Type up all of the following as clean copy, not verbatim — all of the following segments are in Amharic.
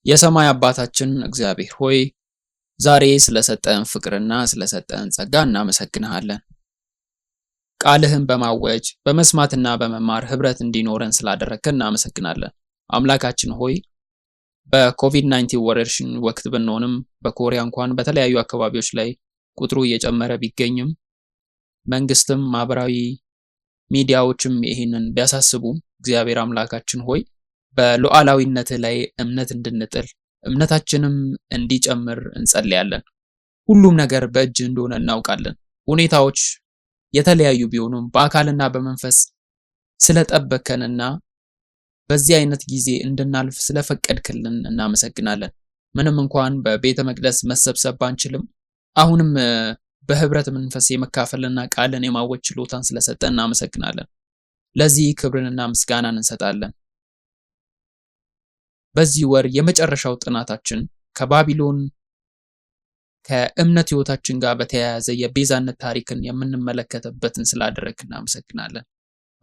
የሰማይ አባታችን እግዚአብሔር ሆይ ዛሬ ስለሰጠን ፍቅርና ስለሰጠን ጸጋ እናመሰግንሃለን። ቃልህን በማወጅ በመስማትና በመማር ህብረት እንዲኖረን ስላደረግከን እናመሰግናለን። አምላካችን ሆይ በኮቪድ-19 ወረርሽኝ ወቅት ብንሆንም በኮሪያ እንኳን በተለያዩ አካባቢዎች ላይ ቁጥሩ እየጨመረ ቢገኝም መንግስትም ማህበራዊ ሚዲያዎችም ይህንን ቢያሳስቡም እግዚአብሔር አምላካችን ሆይ በሉዓላዊነትህ ላይ እምነት እንድንጥል እምነታችንም እንዲጨምር እንጸልያለን። ሁሉም ነገር በእጅ እንደሆነ እናውቃለን። ሁኔታዎች የተለያዩ ቢሆኑም በአካልና በመንፈስ ስለጠበከንና በዚህ አይነት ጊዜ እንድናልፍ ስለፈቀድክልን እናመሰግናለን። ምንም እንኳን በቤተ መቅደስ መሰብሰብ ባንችልም አሁንም በህብረት መንፈስ የመካፈልና ቃልን የማወጅ ችሎታን ስለሰጠን እናመሰግናለን። ለዚህ ክብርንና ምስጋናን እንሰጣለን። በዚህ ወር የመጨረሻው ጥናታችን ከባቢሎን ከእምነት ህይወታችን ጋር በተያያዘ የቤዛነት ታሪክን የምንመለከትበትን ስላደረግክ እናመሰግናለን።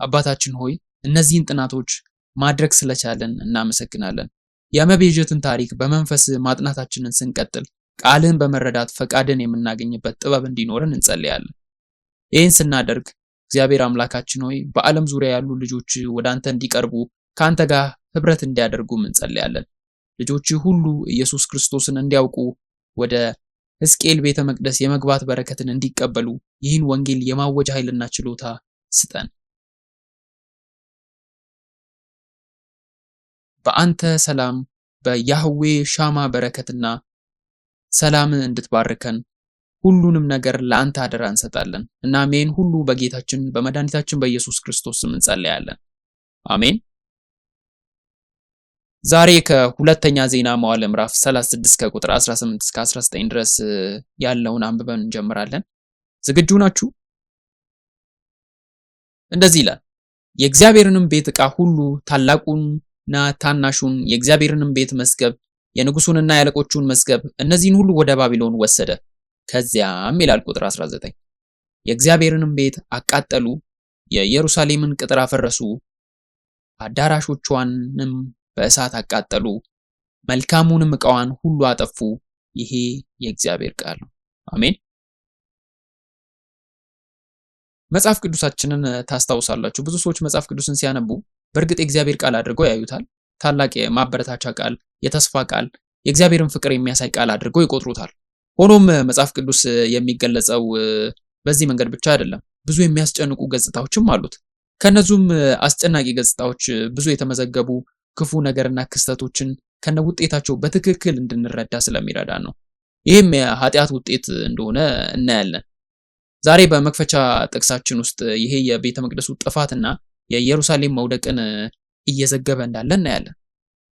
አባታችን ሆይ እነዚህን ጥናቶች ማድረግ ስለቻለን እናመሰግናለን። የመቤዠትን ታሪክ በመንፈስ ማጥናታችንን ስንቀጥል ቃልህን በመረዳት ፈቃድን የምናገኝበት ጥበብ እንዲኖረን እንጸልያለን። ይህን ስናደርግ እግዚአብሔር አምላካችን ሆይ በዓለም ዙሪያ ያሉ ልጆች ወደ አንተ እንዲቀርቡ ከአንተ ጋር ህብረት እንዲያደርጉም እንጸልያለን። ልጆች ሁሉ ኢየሱስ ክርስቶስን እንዲያውቁ ወደ ሕዝቅኤል ቤተ መቅደስ የመግባት በረከትን እንዲቀበሉ ይህን ወንጌል የማወጅ ኃይልና ችሎታ ስጠን። በአንተ ሰላም በያህዌ ሻማ በረከትና ሰላም እንድትባርከን ሁሉንም ነገር ለአንተ አደራ እንሰጣለን። እናም ይህን ሁሉ በጌታችን በመድኃኒታችን በኢየሱስ ክርስቶስ ስም እንጸልያለን። አሜን። ዛሬ ከሁለተኛ ዜና መዋዕል ምዕራፍ 36 ከቁጥር 18 እስከ 19 ድረስ ያለውን አንብበን እንጀምራለን። ዝግጁ ናችሁ? እንደዚህ ይላል። የእግዚአብሔርንም ቤት ዕቃ ሁሉ ታላቁንና ታናሹን የእግዚአብሔርንም ቤት መዝገብ የንጉሱንና የአለቆቹን መዝገብ እነዚህን ሁሉ ወደ ባቢሎን ወሰደ። ከዚያም ይላል ቁጥር 19 የእግዚአብሔርንም ቤት አቃጠሉ፣ የኢየሩሳሌምን ቅጥር አፈረሱ፣ አዳራሾቿንም በእሳት አቃጠሉ፣ መልካሙንም ዕቃዋን ሁሉ አጠፉ። ይሄ የእግዚአብሔር ቃል ነው። አሜን። መጽሐፍ ቅዱሳችንን ታስታውሳላችሁ። ብዙ ሰዎች መጽሐፍ ቅዱስን ሲያነቡ በእርግጥ የእግዚአብሔር ቃል አድርገው ያዩታል። ታላቅ የማበረታቻ ቃል፣ የተስፋ ቃል፣ የእግዚአብሔርን ፍቅር የሚያሳይ ቃል አድርገው ይቆጥሩታል። ሆኖም መጽሐፍ ቅዱስ የሚገለጸው በዚህ መንገድ ብቻ አይደለም። ብዙ የሚያስጨንቁ ገጽታዎችም አሉት። ከነዚህም አስጨናቂ ገጽታዎች ብዙ የተመዘገቡ ክፉ ነገርና ክስተቶችን ከነውጤታቸው በትክክል እንድንረዳ ስለሚረዳን ነው። ይህም የኃጢአት ውጤት እንደሆነ እናያለን። ዛሬ በመክፈቻ ጥቅሳችን ውስጥ ይሄ የቤተ መቅደሱ ጥፋትና የኢየሩሳሌም መውደቅን እየዘገበ እንዳለ እናያለን።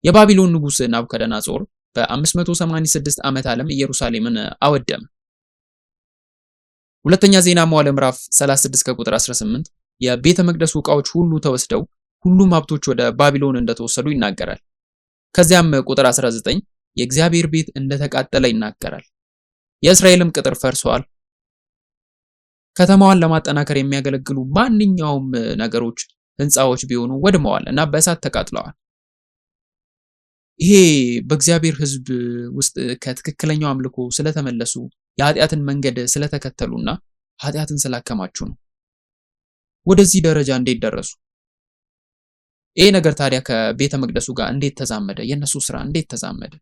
የባቢሎን ንጉስ ናቡከደነጾር በ586 ዓመት ዓለም ኢየሩሳሌምን አወደመ። ሁለተኛ ዜና መዋዕል ምዕራፍ 36 ከቁጥር 18 የቤተ መቅደሱ ዕቃዎች ሁሉ ተወስደው ሁሉም ሀብቶች ወደ ባቢሎን እንደተወሰዱ ይናገራል። ከዚያም ቁጥር 19 የእግዚአብሔር ቤት እንደተቃጠለ ይናገራል። የእስራኤልም ቅጥር ፈርሷል። ከተማዋን ለማጠናከር የሚያገለግሉ ማንኛውም ነገሮች፣ ህንፃዎች ቢሆኑ ወድመዋል እና በእሳት ተቃጥለዋል። ይሄ በእግዚአብሔር ሕዝብ ውስጥ ከትክክለኛው አምልኮ ስለተመለሱ የኃጢአትን መንገድ ስለተከተሉና ኃጢአትን ስላከማቹ ነው። ወደዚህ ደረጃ እንዴት ደረሱ? ይሄ ነገር ታዲያ ከቤተ መቅደሱ ጋር እንዴት ተዛመደ? የነሱ ስራ እንዴት ተዛመደ?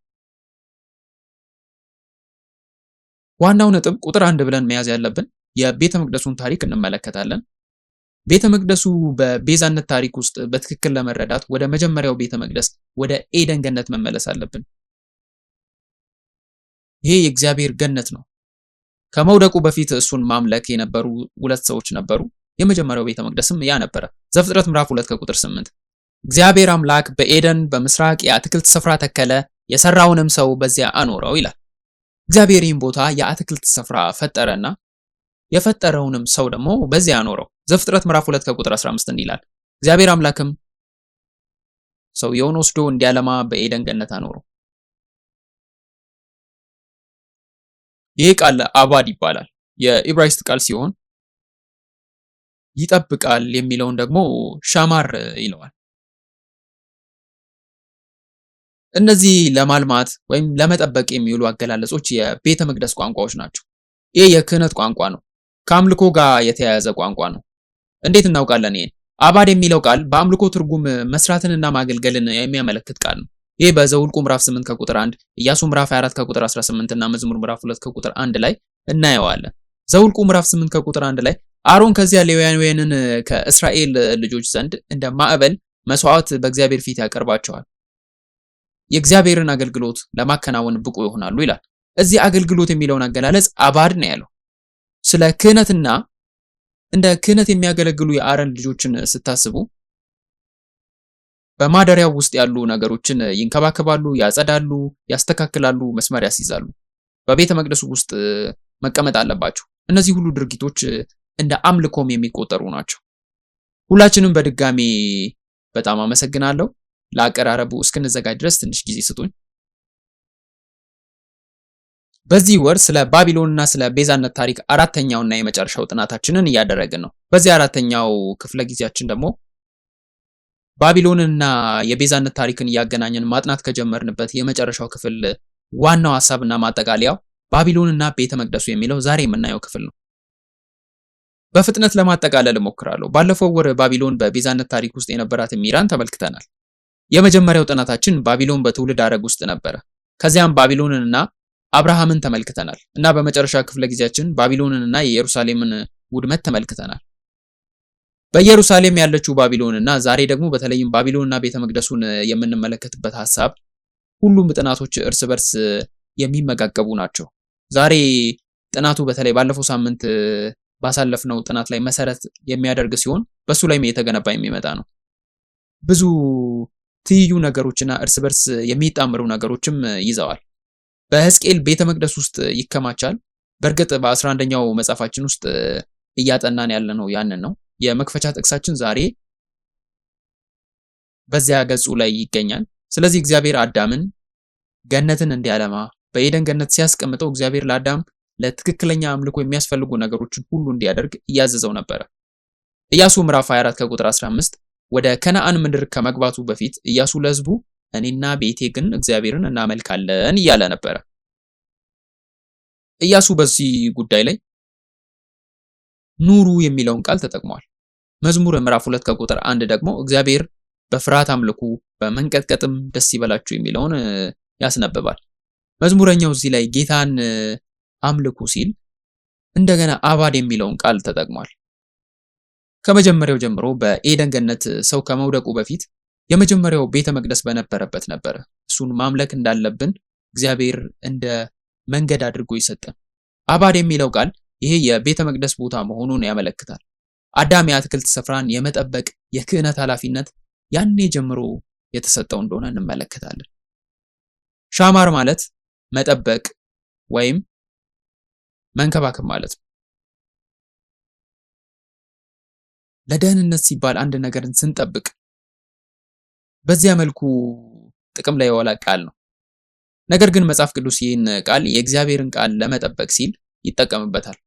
ዋናው ነጥብ ቁጥር 1 ብለን መያዝ ያለብን የቤተ መቅደሱን ታሪክ እንመለከታለን። ቤተ መቅደሱ በቤዛነት ታሪክ ውስጥ በትክክል ለመረዳት ወደ መጀመሪያው ቤተ መቅደስ ወደ ኤደን ገነት መመለስ አለብን። ይሄ የእግዚአብሔር ገነት ነው። ከመውደቁ በፊት እሱን ማምለክ የነበሩ ሁለት ሰዎች ነበሩ። የመጀመሪያው ቤተ መቅደስም ያ ነበረ። ዘፍጥረት ምዕራፍ 2 ከቁጥር 8 እግዚአብሔር አምላክ በኤደን በምስራቅ የአትክልት ስፍራ ተከለ፣ የሰራውንም ሰው በዚያ አኖረው ይላል። እግዚአብሔር ይህን ቦታ የአትክልት ስፍራ ፈጠረና የፈጠረውንም ሰው ደግሞ በዚያ አኖረው። ዘፍጥረት ምዕራፍ 2 ከቁጥር 15 እንዲላል እግዚአብሔር አምላክም ሰውየውን ወስዶ እንዲያለማ በኤደን ገነት አኖረው። ይህ ቃል አባድ ይባላል። የኢብራይስጥ ቃል ሲሆን ይጠብቃል የሚለውን ደግሞ ሻማር ይለዋል። እነዚህ ለማልማት ወይም ለመጠበቅ የሚውሉ አገላለጾች የቤተ መቅደስ ቋንቋዎች ናቸው። ይህ የክህነት ቋንቋ ነው። ከአምልኮ ጋር የተያያዘ ቋንቋ ነው። እንዴት እናውቃለን ይሄን? አባድ የሚለው ቃል በአምልኮ ትርጉም መስራትንና ማገልገልን የሚያመለክት ቃል ነው። ይህ በዘኍልቍ ምዕራፍ 8 ከቁጥር 1፣ ኢያሱ ምዕራፍ 24 ከቁጥር 18 እና መዝሙር ምዕራፍ 2 ከቁጥር 1 ላይ እናየዋለን። ዘኍልቍ ምዕራፍ 8 ከቁጥር 1 ላይ አሮን ከዚያ ሌዋውያንን ከእስራኤል ልጆች ዘንድ እንደ ማዕበል መስዋዕት በእግዚአብሔር ፊት ያቀርባቸዋል፣ የእግዚአብሔርን አገልግሎት ለማከናወን ብቁ ይሆናሉ ይላል። እዚህ አገልግሎት የሚለውን አገላለጽ አባድ ነው ያለው። ስለ ክህነትና እንደ ክህነት የሚያገለግሉ የአሮን ልጆችን ስታስቡ በማደሪያው ውስጥ ያሉ ነገሮችን ይንከባከባሉ፣ ያጸዳሉ፣ ያስተካክላሉ፣ መስመር ያስይዛሉ። በቤተ መቅደሱ ውስጥ መቀመጥ አለባቸው። እነዚህ ሁሉ ድርጊቶች እንደ አምልኮም የሚቆጠሩ ናቸው። ሁላችንም በድጋሚ በጣም አመሰግናለሁ። ለአቀራረቡ እስክንዘጋጅ ድረስ ትንሽ ጊዜ ስጡኝ። በዚህ ወር ስለ ባቢሎንና ስለ ቤዛነት ታሪክ አራተኛውና የመጨረሻው ጥናታችንን እያደረግን ነው። በዚህ አራተኛው ክፍለ ጊዜያችን ደግሞ ባቢሎንና የቤዛነት ታሪክን እያገናኘን ማጥናት ከጀመርንበት የመጨረሻው ክፍል ዋናው ሐሳብና ማጠቃለያው ባቢሎንና ቤተ መቅደሱ የሚለው ዛሬ የምናየው ክፍል ነው። በፍጥነት ለማጠቃለል እሞክራለሁ። ባለፈው ወር ባቢሎን በቤዛነት ታሪክ ውስጥ የነበራትን ሚናን ተመልክተናል። የመጀመሪያው ጥናታችን ባቢሎን በትውልድ ሐረግ ውስጥ ነበረ። ከዚያም ባቢሎንንና አብርሃምን ተመልክተናል እና በመጨረሻ ክፍለ ጊዜያችን ባቢሎንንና የኢየሩሳሌምን ውድመት ተመልክተናል። በኢየሩሳሌም ያለችው ባቢሎንና ዛሬ ደግሞ በተለይም ባቢሎንና ቤተ መቅደሱን የምንመለከትበት ሐሳብ ሁሉም ጥናቶች እርስ በርስ የሚመጋገቡ ናቸው። ዛሬ ጥናቱ በተለይ ባለፈው ሳምንት ባሳለፍነው ጥናት ላይ መሰረት የሚያደርግ ሲሆን በሱ ላይም እየተገነባ የሚመጣ ነው። ብዙ ትይዩ ነገሮችና እርስ በርስ የሚጣምሩ ነገሮችም ይዘዋል። በሕዝቅኤል ቤተ መቅደስ ውስጥ ይከማቻል። በእርግጥ በ11ኛው መጽሐፋችን ውስጥ እያጠናን ያለነው ያንን ነው። የመክፈቻ ጥቅሳችን ዛሬ በዚያ ገጹ ላይ ይገኛል። ስለዚህ እግዚአብሔር አዳምን ገነትን እንዲያለማ በኤደን ገነት ሲያስቀምጠው እግዚአብሔር ለአዳም ለትክክለኛ አምልኮ የሚያስፈልጉ ነገሮችን ሁሉ እንዲያደርግ እያዘዘው ነበረ። ኢያሱ ምዕራፍ 24 ከቁጥር 15 ወደ ከነዓን ምድር ከመግባቱ በፊት ኢያሱ ለሕዝቡ እኔና ቤቴ ግን እግዚአብሔርን እናመልካለን እያለ ነበረ። ኢያሱ በዚህ ጉዳይ ላይ ኑሩ የሚለውን ቃል ተጠቅሟል። መዝሙር ምዕራፍ 2 ከቁጥር 1 ደግሞ እግዚአብሔር በፍርሃት አምልኩ በመንቀጥቀጥም ደስ ይበላችሁ የሚለውን ያስነብባል። መዝሙረኛው እዚህ ላይ ጌታን አምልኩ ሲል እንደገና አባድ የሚለውን ቃል ተጠቅሟል። ከመጀመሪያው ጀምሮ በኤደን ገነት ሰው ከመውደቁ በፊት የመጀመሪያው ቤተ መቅደስ በነበረበት ነበረ። እሱን ማምለክ እንዳለብን እግዚአብሔር እንደ መንገድ አድርጎ ይሰጠን። አባድ የሚለው ቃል ይሄ የቤተ መቅደስ ቦታ መሆኑን ያመለክታል። አዳም የአትክልት ስፍራን የመጠበቅ የክህነት ኃላፊነት ያኔ ጀምሮ የተሰጠው እንደሆነ እንመለከታለን። ሻማር ማለት መጠበቅ ወይም መንከባከብ ማለት ነው። ለደህንነት ሲባል አንድ ነገርን ስንጠብቅ በዚያ መልኩ ጥቅም ላይ የዋለ ቃል ነው። ነገር ግን መጽሐፍ ቅዱስ ይህን ቃል የእግዚአብሔርን ቃል ለመጠበቅ ሲል ይጠቀምበታል።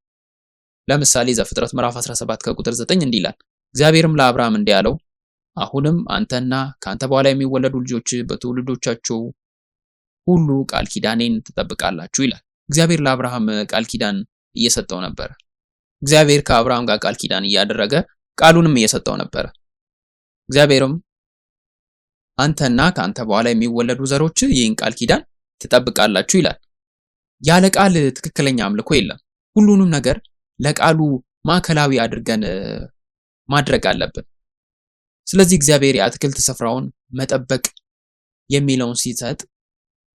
ለምሳሌ ዘፍጥረት ምዕራፍ 17 ከቁጥር 9 እንዲህ ይላል፣ እግዚአብሔርም ለአብርሃም እንዲህ አለው፣ አሁንም አንተና ከአንተ በኋላ የሚወለዱ ልጆች በትውልዶቻቸው ሁሉ ቃል ኪዳኔን ትጠብቃላችሁ ይላል። እግዚአብሔር ለአብርሃም ቃል ኪዳን እየሰጠው ነበር። እግዚአብሔር ከአብርሃም ጋር ቃል ኪዳን እያደረገ ቃሉንም እየሰጠው ነበር። እግዚአብሔርም አንተና ከአንተ በኋላ የሚወለዱ ዘሮች ይህን ቃል ኪዳን ትጠብቃላችሁ ይላል። ያለ ቃል ትክክለኛ አምልኮ የለም። ሁሉንም ነገር ለቃሉ ማዕከላዊ አድርገን ማድረግ አለብን። ስለዚህ እግዚአብሔር የአትክልት ስፍራውን መጠበቅ የሚለውን ሲሰጥ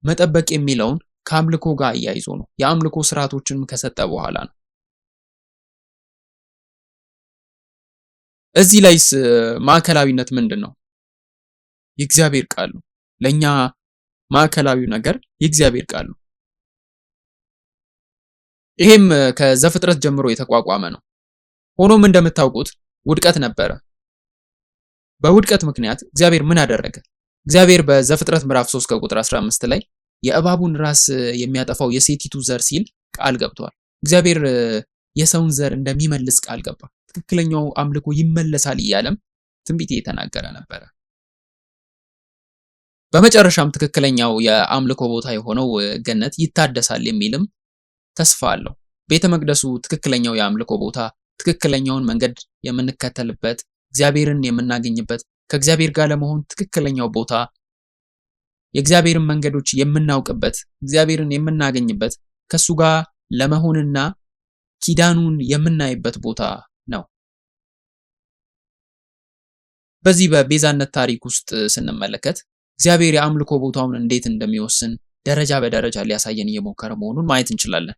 መጠበቅ የሚለውን ከአምልኮ ጋር እያይዞ ነው። የአምልኮ ስርዓቶችንም ከሰጠ በኋላ ነው። እዚህ ላይስ ማዕከላዊነት ምንድን ነው? የእግዚአብሔር ቃል ነው። ለኛ ማዕከላዊው ነገር የእግዚአብሔር ቃል ነው። ይሄም ከዘፍጥረት ጀምሮ የተቋቋመ ነው። ሆኖም እንደምታውቁት ውድቀት ነበረ። በውድቀት ምክንያት እግዚአብሔር ምን አደረገ? እግዚአብሔር በዘፍጥረት ምዕራፍ 3 ከቁጥር 15 ላይ የእባቡን ራስ የሚያጠፋው የሴቲቱ ዘር ሲል ቃል ገብቷል። እግዚአብሔር የሰውን ዘር እንደሚመልስ ቃል ገባ። ትክክለኛው አምልኮ ይመለሳል እያለም ትንቢት እየተናገረ ነበረ። በመጨረሻም ትክክለኛው የአምልኮ ቦታ የሆነው ገነት ይታደሳል የሚልም ተስፋ አለው። ቤተ መቅደሱ ትክክለኛው የአምልኮ ቦታ፣ ትክክለኛውን መንገድ የምንከተልበት፣ እግዚአብሔርን የምናገኝበት፣ ከእግዚአብሔር ጋር ለመሆን ትክክለኛው ቦታ፣ የእግዚአብሔርን መንገዶች የምናውቅበት፣ እግዚአብሔርን የምናገኝበት፣ ከሱ ጋር ለመሆንና ኪዳኑን የምናይበት ቦታ ነው። በዚህ በቤዛነት ታሪክ ውስጥ ስንመለከት እግዚአብሔር የአምልኮ ቦታውን እንዴት እንደሚወስን ደረጃ በደረጃ ሊያሳየን እየሞከረ መሆኑን ማየት እንችላለን።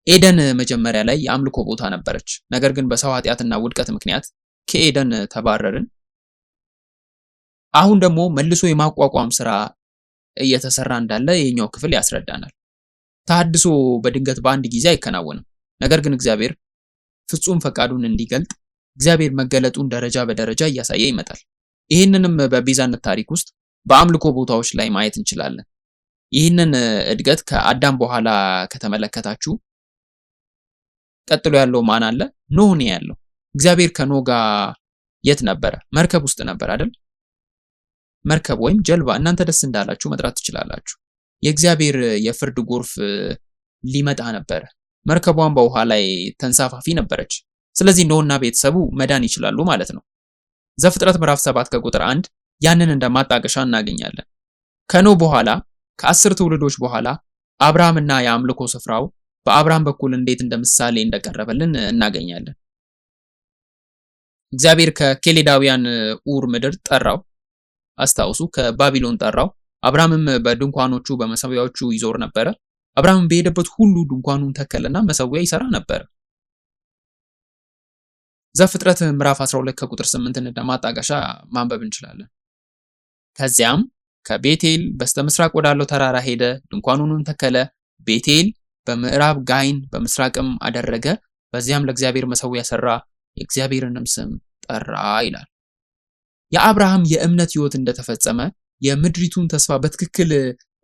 ኤደን መጀመሪያ ላይ የአምልኮ ቦታ ነበረች። ነገር ግን በሰው ኃጢአትና ውድቀት ምክንያት ከኤደን ተባረርን። አሁን ደግሞ መልሶ የማቋቋም ስራ እየተሰራ እንዳለ የኛው ክፍል ያስረዳናል። ተሐድሶ በድንገት በአንድ ጊዜ አይከናወንም። ነገር ግን እግዚአብሔር ፍጹም ፈቃዱን እንዲገልጥ እግዚአብሔር መገለጡን ደረጃ በደረጃ እያሳየ ይመጣል። ይህንንም በቤዛነት ታሪክ ውስጥ በአምልኮ ቦታዎች ላይ ማየት እንችላለን። ይህንን እድገት ከአዳም በኋላ ከተመለከታችሁ ቀጥሎ ያለው ማን አለ? ኖህ ነው ያለው። እግዚአብሔር ከኖህ ጋር የት ነበረ? መርከብ ውስጥ ነበር አይደል? መርከብ ወይም ጀልባ፣ እናንተ ደስ እንዳላችሁ መጥራት ትችላላችሁ። የእግዚአብሔር የፍርድ ጎርፍ ሊመጣ ነበረ። መርከቧን በውሃ ላይ ተንሳፋፊ ነበረች። ስለዚህ ኖህና ቤተሰቡ መዳን ይችላሉ ማለት ነው። ዘፍጥረት ምዕራፍ 7 ከቁጥር 1 ያንን እንደማጣቀሻ እናገኛለን። ከኖህ በኋላ ከ10 ትውልዶች በኋላ አብርሃምና የአምልኮ ስፍራው በአብርሃም በኩል እንዴት እንደምሳሌ እንደቀረበልን እናገኛለን። እግዚአብሔር ከኬሌዳውያን ኡር ምድር ጠራው። አስታውሱ፣ ከባቢሎን ጠራው። አብርሃምም በድንኳኖቹ በመሰዊያዎቹ ይዞር ነበረ። አብርሃም በሄደበት ሁሉ ድንኳኑን ተከለና መሰዊያ ይሰራ ነበር። ዘፍጥረት ምዕራፍ 12 ከቁጥር 8 እንደማጣቀሻ ማንበብ እንችላለን። ከዚያም ከቤቴል በስተምስራቅ ወዳለው ተራራ ሄደ፣ ድንኳኑንም ተከለ። ቤቴል በምዕራብ ጋይን በምስራቅም አደረገ። በዚያም ለእግዚአብሔር መሰዊያ ሰራ፣ የእግዚአብሔርንም ስም ጠራ ይላል። የአብርሃም የእምነት ሕይወት እንደተፈጸመ የምድሪቱን ተስፋ በትክክል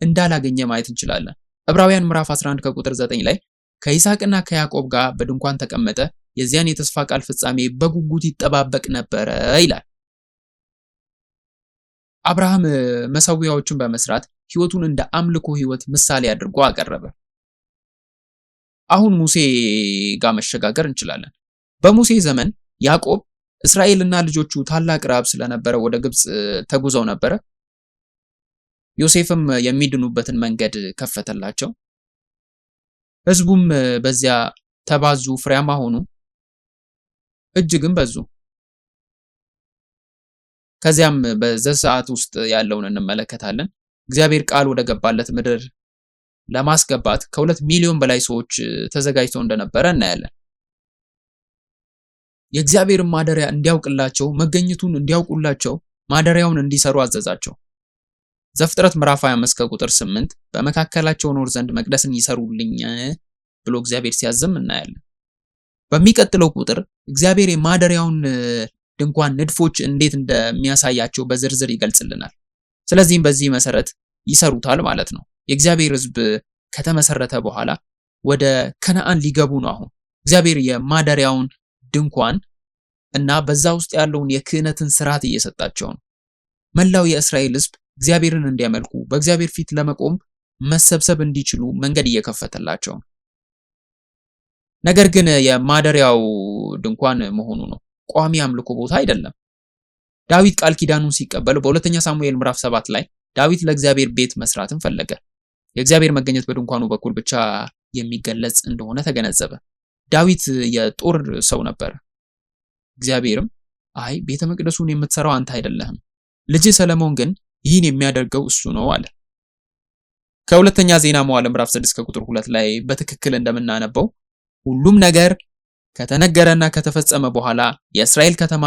እንዳላገኘ ማየት እንችላለን። ዕብራውያን ምዕራፍ 11 ከቁጥር 9 ላይ ከይስሐቅና ከያዕቆብ ጋር በድንኳን ተቀመጠ፣ የዚያን የተስፋ ቃል ፍጻሜ በጉጉት ይጠባበቅ ነበረ ይላል። አብርሃም መሰዊያዎችን በመስራት ሕይወቱን እንደ አምልኮ ሕይወት ምሳሌ አድርጎ አቀረበ። አሁን ሙሴ ጋር መሸጋገር እንችላለን። በሙሴ ዘመን ያዕቆብ እስራኤልና ልጆቹ ታላቅ ረሃብ ስለነበረ ወደ ግብጽ ተጉዘው ነበረ። ዮሴፍም የሚድኑበትን መንገድ ከፈተላቸው። ሕዝቡም በዚያ ተባዙ፣ ፍሬያማ ሆኑ፣ እጅግም በዙ። ከዚያም በዘጸአት ውስጥ ያለውን እንመለከታለን። እግዚአብሔር ቃል ወደ ገባለት ምድር ለማስገባት ከ2 ሚሊዮን በላይ ሰዎች ተዘጋጅተው እንደነበረ እናያለን። የእግዚአብሔርን ማደሪያ እንዲያውቅላቸው፣ መገኘቱን እንዲያውቁላቸው ማደሪያውን እንዲሰሩ አዘዛቸው። ዘፍጥረት ምዕራፍ 25 ከቁጥር 8 በመካከላቸው ኖር ዘንድ መቅደስን ይሰሩልኝ ብሎ እግዚአብሔር ሲያዝም እናያለን። በሚቀጥለው ቁጥር እግዚአብሔር የማደሪያውን ድንኳን ንድፎች እንዴት እንደሚያሳያቸው በዝርዝር ይገልጽልናል። ስለዚህም በዚህ መሰረት ይሰሩታል ማለት ነው። የእግዚአብሔር ሕዝብ ከተመሰረተ በኋላ ወደ ከነዓን ሊገቡ ነው። አሁን እግዚአብሔር የማደሪያውን ድንኳን እና በዛ ውስጥ ያለውን የክህነትን ስርዓት እየሰጣቸው ነው። መላው የእስራኤል ሕዝብ እግዚአብሔርን እንዲያመልኩ በእግዚአብሔር ፊት ለመቆም መሰብሰብ እንዲችሉ መንገድ እየከፈተላቸው ነው። ነገር ግን የማደሪያው ድንኳን መሆኑ ነው፣ ቋሚ አምልኮ ቦታ አይደለም። ዳዊት ቃል ኪዳኑን ሲቀበል በሁለተኛ ሳሙኤል ምዕራፍ 7 ላይ ዳዊት ለእግዚአብሔር ቤት መስራትን ፈለገ። የእግዚአብሔር መገኘት በድንኳኑ በኩል ብቻ የሚገለጽ እንደሆነ ተገነዘበ። ዳዊት የጦር ሰው ነበር። እግዚአብሔርም አይ ቤተ መቅደሱን የምትሰራው አንተ አይደለህም፣ ልጅ ሰለሞን ግን ይህን የሚያደርገው እሱ ነው አለ። ከሁለተኛ ዜና መዋዕል ምዕራፍ 6 ከቁጥር 2 ላይ በትክክል እንደምናነበው ሁሉም ነገር ከተነገረና ከተፈጸመ በኋላ የእስራኤል ከተማ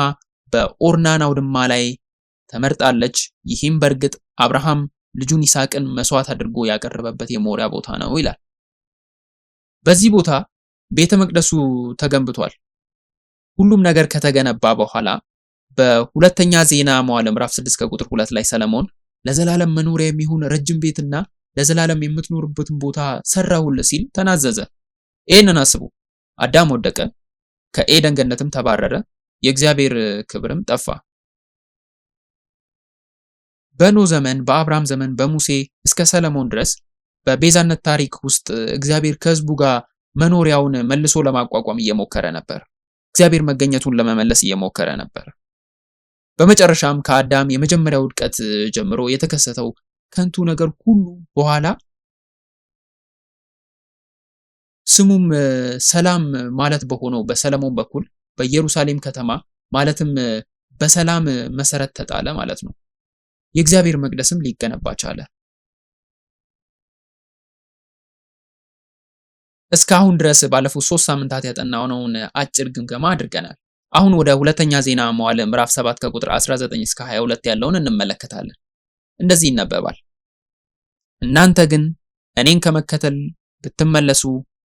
በኦርናን አውድማ ላይ ተመርጣለች። ይህም በእርግጥ አብርሃም ልጁን ይስሐቅን መስዋዕት አድርጎ ያቀረበበት የሞሪያ ቦታ ነው ይላል። በዚህ ቦታ ቤተ መቅደሱ ተገንብቷል። ሁሉም ነገር ከተገነባ በኋላ በሁለተኛ ዜና መዋዕል ምዕራፍ 6 ከቁጥር 2 ላይ ሰለሞን ለዘላለም መኖሪያ የሚሆን ረጅም ቤትና ለዘላለም የምትኖርበትን ቦታ ሰራሁልህ ሲል ተናዘዘ። ይህንን አስቡ። አዳም ወደቀ፣ ከኤደን ገነትም ተባረረ፣ የእግዚአብሔር ክብርም ጠፋ። በኖህ ዘመን፣ በአብርሃም ዘመን፣ በሙሴ እስከ ሰለሞን ድረስ በቤዛነት ታሪክ ውስጥ እግዚአብሔር ከህዝቡ ጋር መኖሪያውን መልሶ ለማቋቋም እየሞከረ ነበር። እግዚአብሔር መገኘቱን ለመመለስ እየሞከረ ነበር። በመጨረሻም ከአዳም የመጀመሪያው ውድቀት ጀምሮ የተከሰተው ከንቱ ነገር ሁሉ በኋላ ስሙም ሰላም ማለት በሆነው በሰለሞን በኩል በኢየሩሳሌም ከተማ ማለትም በሰላም መሰረት ተጣለ ማለት ነው። የእግዚአብሔር መቅደስም ሊገነባ ቻለ። እስካሁን ድረስ ባለፉት 3 ሳምንታት ያጠናነውን አጭር ግምገማ አድርገናል። አሁን ወደ ሁለተኛ ዜና መዋዕል ምዕራፍ 7 ከቁጥር 19 እስከ 22 ያለውን እንመለከታለን። እንደዚህ ይነበባል። እናንተ ግን እኔን ከመከተል ብትመለሱ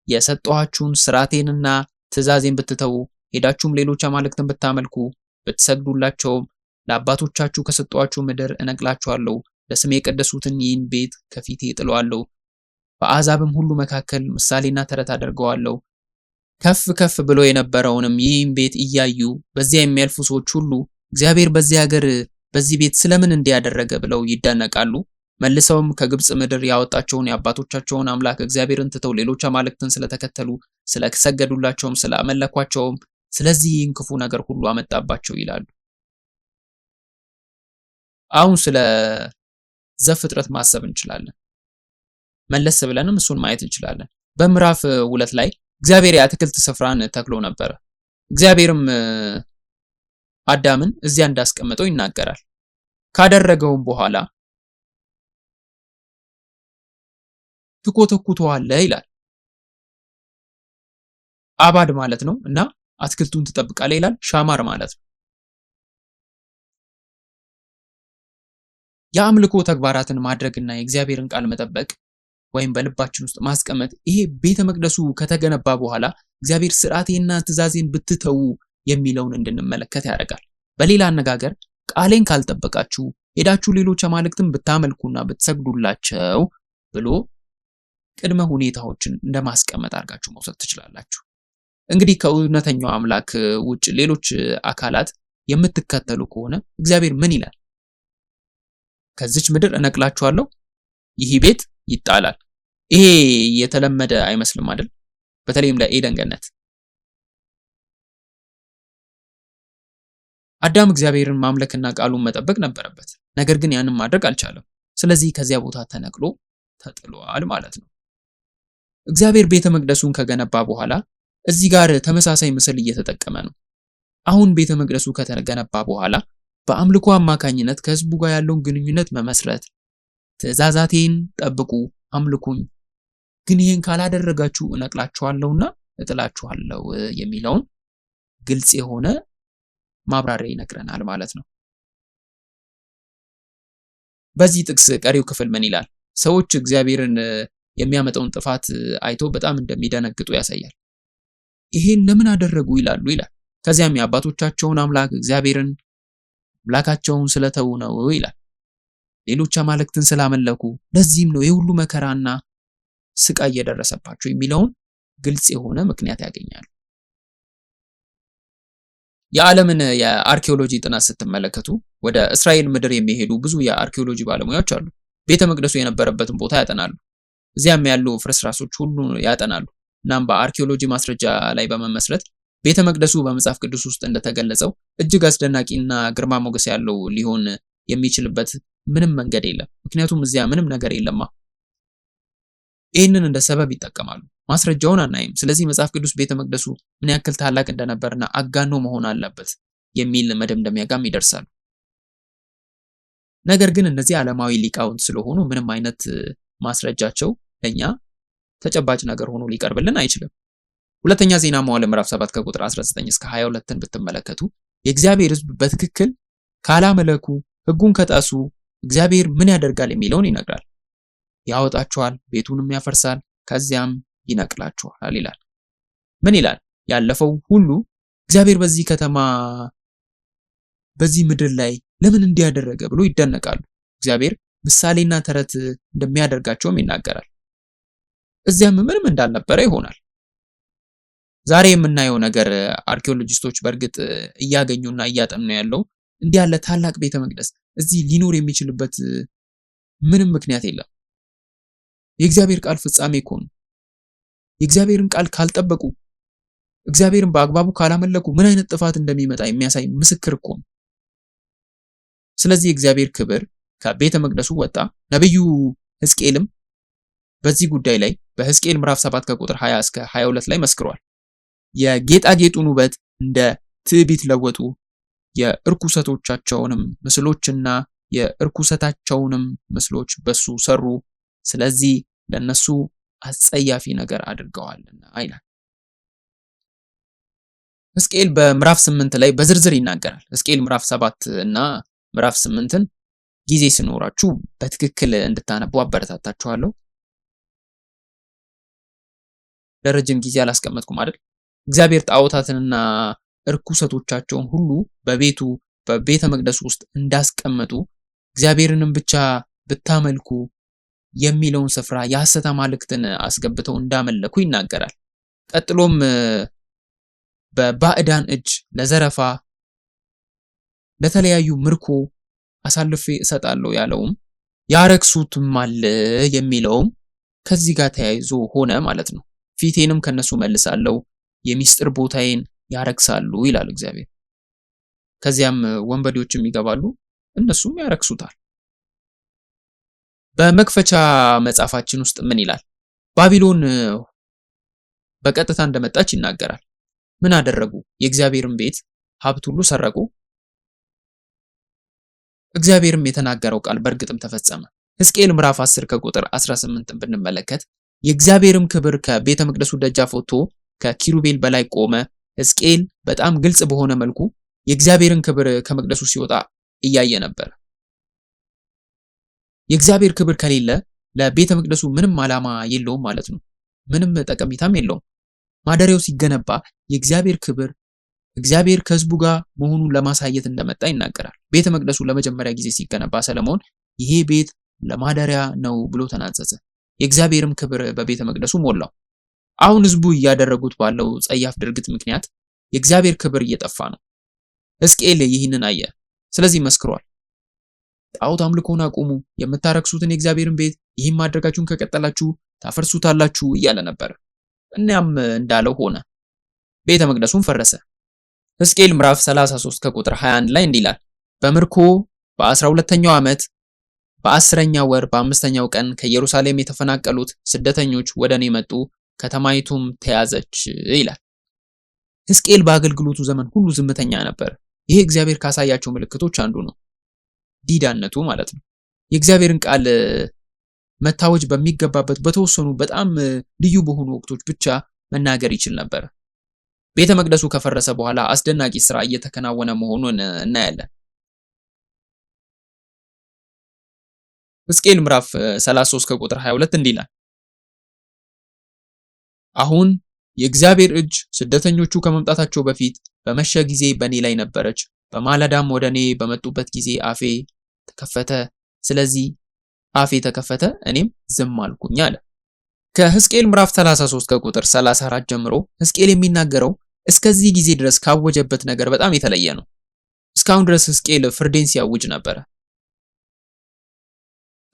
የሰጠኋችሁን ሥርዓቴንና ትእዛዜን ብትተዉ ሄዳችሁም ሌሎች አማልክትን ብታመልኩ ብትሰግዱላቸውም ለአባቶቻችሁ ከሰጠኋችሁ ምድር እነቅላችኋለሁ፣ ለስሜ የቀደሱትን ይህን ቤት ከፊቴ እጥለዋለሁ፣ በአሕዛብም ሁሉ መካከል ምሳሌና ተረት አደርገዋለሁ። ከፍ ከፍ ብሎ የነበረውንም ይህን ቤት እያዩ በዚያ የሚያልፉ ሰዎች ሁሉ እግዚአብሔር በዚህ ሀገር በዚህ ቤት ስለምን እንዲያደረገ ብለው ይደነቃሉ። መልሰውም ከግብጽ ምድር ያወጣቸውን የአባቶቻቸውን አምላክ እግዚአብሔርን ትተው ሌሎች አማልክትን ስለተከተሉ ስለሰገዱላቸውም ስላመለኳቸውም ስለዚህ ይህን ክፉ ነገር ሁሉ አመጣባቸው ይላሉ። አሁን ስለ ዘፍጥረት ማሰብ እንችላለን። መለስ ብለንም እሱን ማየት እንችላለን። በምዕራፍ 2 ላይ እግዚአብሔር የአትክልት ስፍራን ተክሎ ነበር። እግዚአብሔርም አዳምን እዚያ እንዳስቀመጠው ይናገራል። ካደረገውም በኋላ ትኮተኩተዋለህ ይላል። አባድ ማለት ነው እና አትክልቱን ትጠብቃለህ ይላል። ሻማር ማለት ነው። የአምልኮ ተግባራትን ማድረግና የእግዚአብሔርን ቃል መጠበቅ ወይም በልባችን ውስጥ ማስቀመጥ ይሄ ቤተ መቅደሱ ከተገነባ በኋላ እግዚአብሔር ሥርዓቴና ትእዛዜን ብትተዉ የሚለውን እንድንመለከት ያደርጋል። በሌላ አነጋገር ቃሌን ካልጠበቃችሁ ሄዳችሁ ሌሎች አማልክትን ብታመልኩና ብትሰግዱላቸው ብሎ ቅድመ ሁኔታዎችን እንደማስቀመጥ አድርጋችሁ መውሰድ ትችላላችሁ። እንግዲህ ከእውነተኛው አምላክ ውጭ ሌሎች አካላት የምትከተሉ ከሆነ እግዚአብሔር ምን ይላል? ከዚች ምድር እነቅላችኋለሁ፣ ይህ ቤት ይጣላል። ይሄ የተለመደ አይመስልም አይደል? በተለይም ለኤደን ገነት አዳም እግዚአብሔርን ማምለክና ቃሉን መጠበቅ ነበረበት። ነገር ግን ያንን ማድረግ አልቻለም። ስለዚህ ከዚያ ቦታ ተነቅሎ ተጥሏል ማለት ነው። እግዚአብሔር ቤተ መቅደሱን ከገነባ በኋላ እዚህ ጋር ተመሳሳይ ምስል እየተጠቀመ ነው። አሁን ቤተ መቅደሱ ከተገነባ በኋላ በአምልኮ አማካኝነት ከህዝቡ ጋር ያለውን ግንኙነት መመስረት፣ ትእዛዛቴን ጠብቁ፣ አምልኩኝ፣ ግን ይሄን ካላደረጋችሁ እነቅላችኋለሁና እጥላችኋለሁ የሚለውን ግልጽ የሆነ ማብራሪያ ይነግረናል ማለት ነው። በዚህ ጥቅስ ቀሪው ክፍል ምን ይላል? ሰዎች እግዚአብሔርን የሚያመጣውን ጥፋት አይቶ በጣም እንደሚደነግጡ ያሳያል። ይሄን ለምን አደረጉ ይላሉ ይላል። ከዚያም የአባቶቻቸውን አምላክ እግዚአብሔርን አምላካቸውን ስለተው ነው ይላል። ሌሎች አማልክትን ስላመለኩ ለዚህም ነው የሁሉ መከራና ስቃይ እየደረሰባቸው የሚለውን ግልጽ የሆነ ምክንያት ያገኛሉ። የዓለምን የአርኪኦሎጂ ጥናት ስትመለከቱ ወደ እስራኤል ምድር የሚሄዱ ብዙ የአርኪኦሎጂ ባለሙያዎች አሉ። ቤተ መቅደሱ የነበረበትን ቦታ ያጠናሉ። እዚያም ያሉ ፍርስራሾች ሁሉ ያጠናሉ። እናም በአርኪኦሎጂ ማስረጃ ላይ በመመስረት ቤተ መቅደሱ በመጽሐፍ ቅዱስ ውስጥ እንደተገለጸው እጅግ አስደናቂና ግርማ ሞገስ ያለው ሊሆን የሚችልበት ምንም መንገድ የለም። ምክንያቱም እዚያ ምንም ነገር የለማ። ይህንን እንደ ሰበብ ይጠቀማሉ። ማስረጃውን አናይም። ስለዚህ መጽሐፍ ቅዱስ ቤተ መቅደሱ ምን ያክል ታላቅ እንደነበርና አጋኖ መሆን አለበት የሚል መደምደሚያ ጋር ይደርሳሉ። ነገር ግን እነዚህ ዓለማዊ ሊቃውንት ስለሆኑ ምንም አይነት ማስረጃቸው ለኛ ተጨባጭ ነገር ሆኖ ሊቀርብልን አይችልም። ሁለተኛ ዜና መዋዕል ምዕራፍ 7 ከቁጥር 19 እስከ 22ን ብትመለከቱ የእግዚአብሔር ሕዝብ በትክክል ካላመለኩ፣ ሕጉን ከጣሱ እግዚአብሔር ምን ያደርጋል የሚለውን ይነግራል። ያወጣቸዋል፣ ቤቱንም ያፈርሳል፣ ከዚያም ይነቅላቸዋል ይላል። ምን ይላል? ያለፈው ሁሉ እግዚአብሔር በዚህ ከተማ በዚህ ምድር ላይ ለምን እንዲያደረገ ብሎ ይደነቃሉ። እግዚአብሔር ምሳሌና ተረት እንደሚያደርጋቸውም ይናገራል። እዚያም ምንም እንዳልነበረ ይሆናል። ዛሬ የምናየው ነገር አርኪኦሎጂስቶች በእርግጥ እያገኙና እያጠኑ ያለው እንዲህ ያለ ታላቅ ቤተ መቅደስ እዚህ ሊኖር የሚችልበት ምንም ምክንያት የለም። የእግዚአብሔር ቃል ፍጻሜ እኮ ነው። የእግዚአብሔርን ቃል ካልጠበቁ፣ እግዚአብሔርን በአግባቡ ካላመለኩ ምን አይነት ጥፋት እንደሚመጣ የሚያሳይ ምስክር እኮ ነው። ስለዚህ የእግዚአብሔር ክብር ከቤተ መቅደሱ ወጣ። ነቢዩ ሕዝቅኤልም በዚህ ጉዳይ ላይ በሕዝቅኤል ምዕራፍ 7 ከቁጥር 20 እስከ 22 ላይ መስክሯል። የጌጣጌጡን ውበት እንደ ትዕቢት ለወጡ፣ የእርኩሰቶቻቸውንም ምስሎችና የእርኩሰታቸውንም ምስሎች በሱ ሰሩ፣ ስለዚህ ለነሱ አስጸያፊ ነገር አድርገዋልና ይላል። ሕዝቅኤል በምዕራፍ 8 ላይ በዝርዝር ይናገራል። ሕዝቅኤል ምዕራፍ 7 እና ምዕራፍ 8ን ጊዜ ሲኖራችሁ በትክክል እንድታነቡ አበረታታችኋለሁ። ለረጅም ጊዜ አላስቀመጥኩም አይደል? እግዚአብሔር ጣዖታትንና እርኩሰቶቻቸውን ሁሉ በቤተ መቅደሱ ውስጥ እንዳስቀመጡ፣ እግዚአብሔርንም ብቻ ብታመልኩ የሚለውን ስፍራ የሐሰት አማልክትን አስገብተው እንዳመለኩ ይናገራል። ቀጥሎም በባዕዳን እጅ ለዘረፋ ለተለያዩ ምርኮ አሳልፌ እሰጣለሁ ያለውም ያረክሱትማል የሚለውም ከዚህ ጋር ተያይዞ ሆነ ማለት ነው። ፊቴንም ከነሱ መልሳለሁ፣ የሚስጥር ቦታዬን ያረክሳሉ ይላል እግዚአብሔር። ከዚያም ወንበዴዎችም ይገባሉ፣ እነሱም ያረክሱታል። በመክፈቻ መጽሐፋችን ውስጥ ምን ይላል? ባቢሎን በቀጥታ እንደመጣች ይናገራል። ምን አደረጉ? የእግዚአብሔርን ቤት ሀብት ሁሉ ሰረቁ። እግዚአብሔርም የተናገረው ቃል በእርግጥም ተፈጸመ። ሕዝቅኤል ምዕራፍ 10 ከቁጥር 18 ብንመለከት የእግዚአብሔርም ክብር ከቤተ መቅደሱ ደጃፍ ወጥቶ ከኪሩቤል በላይ ቆመ። ሕዝቅኤል በጣም ግልጽ በሆነ መልኩ የእግዚአብሔርን ክብር ከመቅደሱ ሲወጣ እያየ ነበር። የእግዚአብሔር ክብር ከሌለ ለቤተ መቅደሱ ምንም ዓላማ የለውም ማለት ነው። ምንም ጠቀሜታም የለውም። ማደሪያው ሲገነባ የእግዚአብሔር ክብር እግዚአብሔር ከሕዝቡ ጋር መሆኑን ለማሳየት እንደመጣ ይናገራል። ቤተ መቅደሱ ለመጀመሪያ ጊዜ ሲገነባ ሰለሞን ይሄ ቤት ለማደሪያ ነው ብሎ ተናዘዘ። የእግዚአብሔርም ክብር በቤተ መቅደሱ ሞላው። አሁን ሕዝቡ እያደረጉት ባለው ጸያፍ ድርጊት ምክንያት የእግዚአብሔር ክብር እየጠፋ ነው። ሕዝቅኤል ይህንን አየ። ስለዚህ መስክሯል። ጣዖት አምልኮን አቁሙ፣ የምታረክሱትን የእግዚአብሔርን ቤት ይህን ማድረጋችሁን ከቀጠላችሁ ታፈርሱታላችሁ እያለ ነበር። እናም እንዳለው ሆነ። ቤተ መቅደሱም ፈረሰ። ሕዝቅኤል ምዕራፍ 33 ከቁጥር 21 ላይ እንዲህ ይላል፣ በምርኮ በ12ኛው ዓመት በ10ኛው ወር በ5ኛው ቀን ከኢየሩሳሌም የተፈናቀሉት ስደተኞች ወደ እኔ መጡ፣ ከተማይቱም ተያዘች ይላል። ሕዝቅኤል በአገልግሎቱ ዘመን ሁሉ ዝምተኛ ነበር። ይሄ እግዚአብሔር ካሳያቸው ምልክቶች አንዱ ነው። ዲዳነቱ ማለት ነው። የእግዚአብሔርን ቃል መታወጅ በሚገባበት በተወሰኑ በጣም ልዩ በሆኑ ወቅቶች ብቻ መናገር ይችል ነበር። ቤተ መቅደሱ ከፈረሰ በኋላ አስደናቂ ስራ እየተከናወነ መሆኑን እናያለን። ሕዝቅኤል ምዕራፍ 33 ከቁጥር 22 እንዲህ ይላል፣ አሁን የእግዚአብሔር እጅ ስደተኞቹ ከመምጣታቸው በፊት በመሸ ጊዜ በእኔ ላይ ነበረች። በማለዳም ወደ እኔ በመጡበት ጊዜ አፌ ተከፈተ። ስለዚህ አፌ ተከፈተ፣ እኔም ዝም አልኩኝ አለ። ከሕዝቅኤል ምዕራፍ 33 ከቁጥር 34 ጀምሮ ሕዝቅኤል የሚናገረው እስከዚህ ጊዜ ድረስ ካወጀበት ነገር በጣም የተለየ ነው። እስካሁን ድረስ ሕዝቅኤል ፍርዴን ሲያውጅ ነበረ።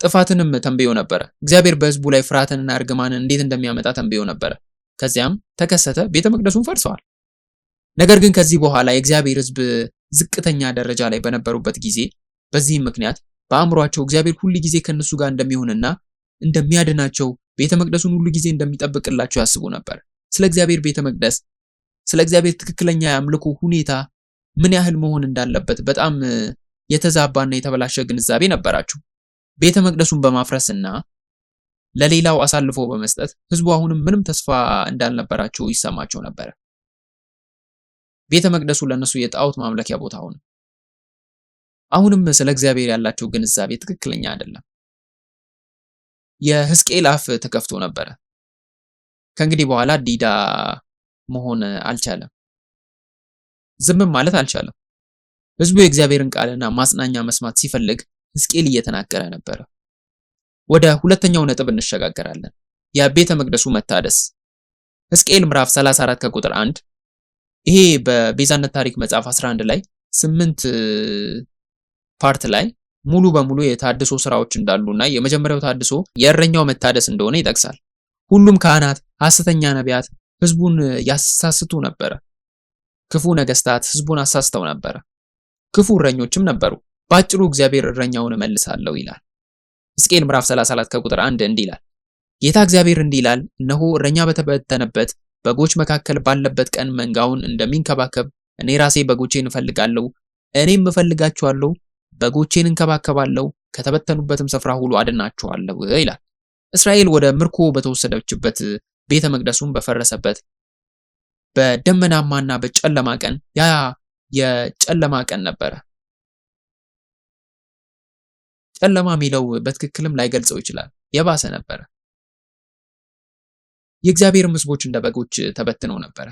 ጥፋትንም ተንብዮ ነበረ። እግዚአብሔር በሕዝቡ ላይ ፍርሃትንና እርግማንን እንዴት እንደሚያመጣ ተንብዮ ነበረ። ከዚያም ተከሰተ፣ ቤተ መቅደሱን ፈርሰዋል። ነገር ግን ከዚህ በኋላ የእግዚአብሔር ሕዝብ ዝቅተኛ ደረጃ ላይ በነበሩበት ጊዜ በዚህም ምክንያት በአእምሯቸው እግዚአብሔር ሁሉ ጊዜ ከነሱ ጋር እንደሚሆንና እንደሚያድናቸው ቤተ መቅደሱን ሁሉ ጊዜ እንደሚጠብቅላቸው ያስቡ ነበር። ስለ እግዚአብሔር ቤተ መቅደስ፣ ስለ እግዚአብሔር ትክክለኛ የአምልኮ ሁኔታ ምን ያህል መሆን እንዳለበት በጣም የተዛባና የተበላሸ ግንዛቤ ነበራቸው። ቤተ መቅደሱን በማፍረስና ለሌላው አሳልፎ በመስጠት ህዝቡ አሁንም ምንም ተስፋ እንዳልነበራቸው ይሰማቸው ነበር። ቤተ መቅደሱ ለነሱ የጣዖት ማምለኪያ ቦታ ሆነ። አሁንም ስለ እግዚአብሔር ያላቸው ግንዛቤ ትክክለኛ አይደለም። የሕዝቅኤል አፍ ተከፍቶ ነበረ። ከእንግዲህ በኋላ ዲዳ መሆን አልቻለም። ዝምም ማለት አልቻለም። ህዝቡ የእግዚአብሔርን ቃልና ማጽናኛ መስማት ሲፈልግ ሕዝቅኤል እየተናገረ ነበረ። ወደ ሁለተኛው ነጥብ እንሸጋገራለን። የቤተ መቅደሱ መታደስ። ሕዝቅኤል ምዕራፍ 34 ከቁጥር 1 ይሄ በቤዛነት ታሪክ መጽሐፍ 11 ላይ 8 ፓርት ላይ ሙሉ በሙሉ የታድሶ ስራዎች እንዳሉና የመጀመሪያው ታድሶ የእረኛው መታደስ እንደሆነ ይጠቅሳል። ሁሉም ካህናት፣ ሐሰተኛ ነቢያት ህዝቡን ያሳስቱ ነበረ። ክፉ ነገስታት ህዝቡን አሳስተው ነበረ። ክፉ እረኞችም ነበሩ። በአጭሩ እግዚአብሔር እረኛውን እመልሳለሁ ይላል። ሕዝቅኤል ምዕራፍ 34 ከቁጥር 1 እንዲህ ይላል፣ ጌታ እግዚአብሔር እንዲህ ይላል፣ እነሆ እረኛ በተበተነበት በጎች መካከል ባለበት ቀን መንጋውን እንደሚንከባከብ እኔ ራሴ በጎቼን እፈልጋለሁ፣ እኔም እፈልጋቸዋለሁ፣ በጎቼን እንከባከባለሁ፣ ከተበተኑበትም ስፍራ ሁሉ አድናቸዋለሁ ይላል። እስራኤል ወደ ምርኮ በተወሰደችበት ቤተ መቅደሱም በፈረሰበት በደመናማና በጨለማ ቀን ያ የጨለማ ቀን ነበረ። ጨለማ የሚለው በትክክልም ላይገልጸው ይችላል። የባሰ ነበረ። የእግዚአብሔር ሕዝቦች እንደ በጎች ተበትነው ነበረ።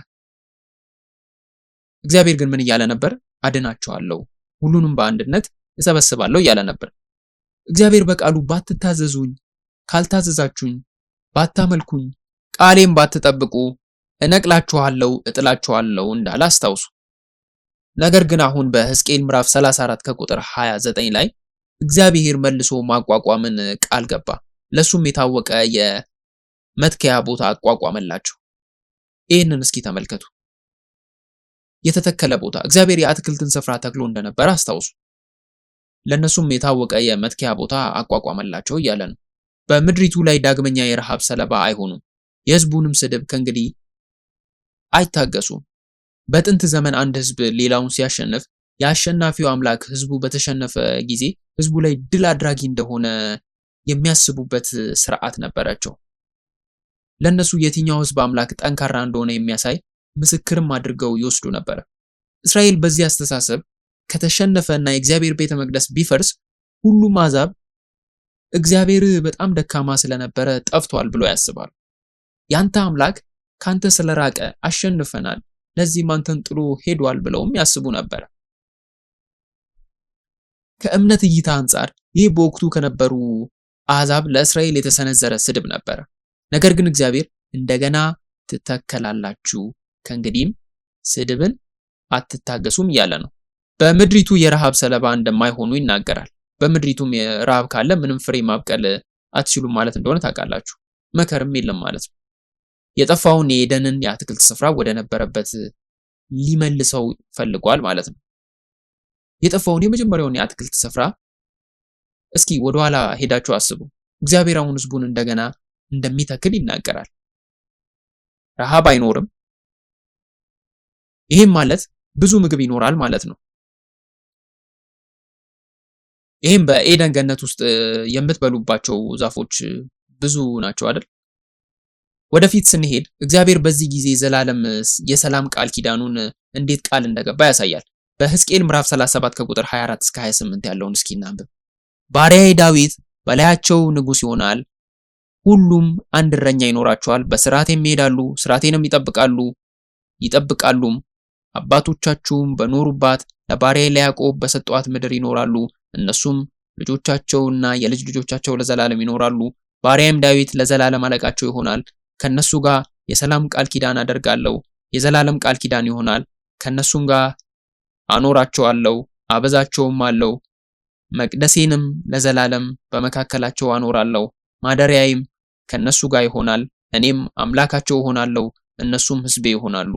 እግዚአብሔር ግን ምን እያለ ነበር? አድናቸዋለሁ፣ ሁሉንም በአንድነት እሰበስባለሁ እያለ ነበር። እግዚአብሔር በቃሉ ባትታዘዙኝ፣ ካልታዘዛችሁኝ፣ ባታመልኩኝ፣ ቃሌም ባትጠብቁ እነቅላችኋለሁ፣ እጥላችኋለሁ እንዳለ አስታውሱ። ነገር ግን አሁን በሕዝቅኤል ምዕራፍ 34 ከቁጥር 29 ላይ እግዚአብሔር መልሶ ማቋቋምን ቃል ገባ። ለሱም የታወቀ የመትከያ ቦታ አቋቋመላቸው። ይህንን እስኪ ተመልከቱ። የተተከለ ቦታ እግዚአብሔር የአትክልትን ስፍራ ተክሎ እንደነበረ አስታውሱ። ለነሱም የታወቀ የመትከያ ቦታ አቋቋመላቸው እያለ ነው። በምድሪቱ ላይ ዳግመኛ የረሃብ ሰለባ አይሆኑም። የሕዝቡንም ስድብ ከእንግዲህ አይታገሱም። በጥንት ዘመን አንድ ሕዝብ ሌላውን ሲያሸንፍ የአሸናፊው አምላክ ሕዝቡ በተሸነፈ ጊዜ ሕዝቡ ላይ ድል አድራጊ እንደሆነ የሚያስቡበት ስርዓት ነበራቸው። ለነሱ የትኛው ሕዝብ አምላክ ጠንካራ እንደሆነ የሚያሳይ ምስክርም አድርገው ይወስዱ ነበር። እስራኤል በዚህ አስተሳሰብ ከተሸነፈና የእግዚአብሔር ቤተ መቅደስ ቢፈርስ ሁሉም አሕዛብ እግዚአብሔር በጣም ደካማ ስለነበረ ጠፍቷል ብሎ ያስባሉ። ያንተ አምላክ ካንተ ስለራቀ አሸንፈናል፣ ለዚህም አንተን ጥሎ ሄዷል ብለውም ያስቡ ነበር። ከእምነት እይታ አንጻር ይህ በወቅቱ ከነበሩ አሕዛብ ለእስራኤል የተሰነዘረ ስድብ ነበር። ነገር ግን እግዚአብሔር እንደገና ትተከላላችሁ፣ ከእንግዲህም ስድብን አትታገሱም እያለ ነው። በምድሪቱ የረሃብ ሰለባ እንደማይሆኑ ይናገራል። በምድሪቱም ረሃብ ካለ ምንም ፍሬ ማብቀል አትችሉም ማለት እንደሆነ ታውቃላችሁ። መከርም የለም ማለት ነው። የጠፋውን የኤደንን የአትክልት ስፍራ ወደ ነበረበት ሊመልሰው ፈልጓል ማለት ነው። የጠፋውን የመጀመሪያውን የአትክልት ስፍራ እስኪ ወደኋላ ሄዳችሁ አስቡ። እግዚአብሔር አሁን ሕዝቡን እንደገና እንደሚተክል ይናገራል። ረሃብ አይኖርም። ይህም ማለት ብዙ ምግብ ይኖራል ማለት ነው። ይህም በኤደን ገነት ውስጥ የምትበሉባቸው ዛፎች ብዙ ናቸው አይደል? ወደፊት ስንሄድ እግዚአብሔር በዚህ ጊዜ ዘላለም የሰላም ቃል ኪዳኑን እንዴት ቃል እንደገባ ያሳያል። በሕዝቅኤል ምዕራፍ 37 ከቁጥር 24 እስከ 28 ያለውን እስኪ እናንብብ። ባሪያዬ ዳዊት በላያቸው ንጉሥ ይሆናል፣ ሁሉም አንድ እረኛ ይኖራቸዋል፣ በሥርዓቴም ይሄዳሉ፣ ሥርዓቴንም ይጠብቃሉም። አባቶቻችሁም በኖሩባት ለባሪያዬ ለያዕቆብ በሰጠኋት ምድር ይኖራሉ፣ እነሱም ልጆቻቸውና የልጅ ልጆቻቸው ለዘላለም ይኖራሉ። ባሪያዬም ዳዊት ለዘላለም አለቃቸው ይሆናል። ከነሱ ጋር የሰላም ቃል ኪዳን አደርጋለሁ፣ የዘላለም ቃል ኪዳን ይሆናል። ከነሱም ጋር አኖራቸዋለሁ፣ አበዛቸውም አለው። መቅደሴንም ለዘላለም በመካከላቸው አኖራለሁ፣ ማደሪያዬም ከነሱ ጋር ይሆናል። እኔም አምላካቸው እሆናለሁ፣ እነሱም ሕዝቤ ይሆናሉ።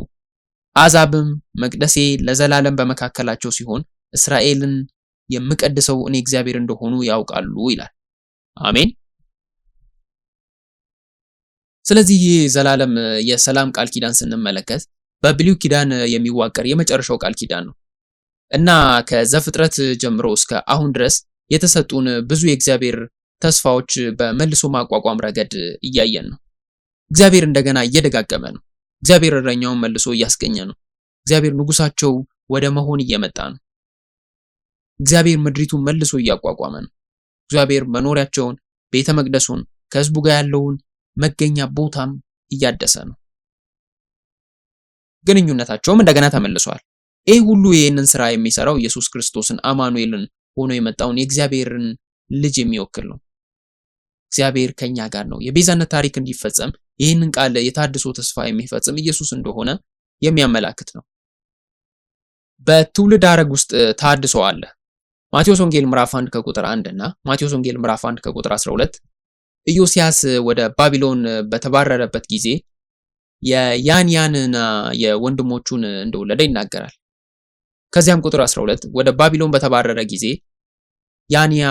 አሕዛብም መቅደሴ ለዘላለም በመካከላቸው ሲሆን እስራኤልን የምቀድሰው እኔ እግዚአብሔር እንደሆኑ ያውቃሉ ይላል። አሜን። ስለዚህ ይህ ዘላለም የሰላም ቃል ኪዳን ስንመለከት በብሉይ ኪዳን የሚዋቀር የመጨረሻው ቃል ኪዳን ነው እና ከዘፍጥረት ጀምሮ እስከ አሁን ድረስ የተሰጡን ብዙ የእግዚአብሔር ተስፋዎች በመልሶ ማቋቋም ረገድ እያየን ነው። እግዚአብሔር እንደገና እየደጋገመ ነው። እግዚአብሔር እረኛውን መልሶ እያስገኘ ነው። እግዚአብሔር ንጉሳቸው ወደ መሆን እየመጣ ነው። እግዚአብሔር ምድሪቱን መልሶ እያቋቋመ ነው። እግዚአብሔር መኖሪያቸውን፣ ቤተ መቅደሱን፣ ከሕዝቡ ጋር ያለውን መገኛ ቦታም እያደሰ ነው። ግንኙነታቸውም እንደገና ተመልሷል። ይህ ሁሉ ይህንን ስራ የሚሰራው ኢየሱስ ክርስቶስን አማኑኤልን ሆኖ የመጣውን የእግዚአብሔርን ልጅ የሚወክል ነው። እግዚአብሔር ከኛ ጋር ነው። የቤዛነት ታሪክ እንዲፈጸም ይህንን ቃል የታድሶ ተስፋ የሚፈጽም ኢየሱስ እንደሆነ የሚያመላክት ነው። በትውልድ ሐረግ ውስጥ ተሐድሶ አለ። ማቴዎስ ወንጌል ምዕራፍ 1 ከቁጥር 1 እና ማቴዎስ ወንጌል ምዕራፍ 1 ከቁጥር 12 ኢዮስያስ ወደ ባቢሎን በተባረረበት ጊዜ የያንያንና የወንድሞቹን እንደወለደ ይናገራል። ከዚያም ቁጥር 12 ወደ ባቢሎን በተባረረ ጊዜ ያንያ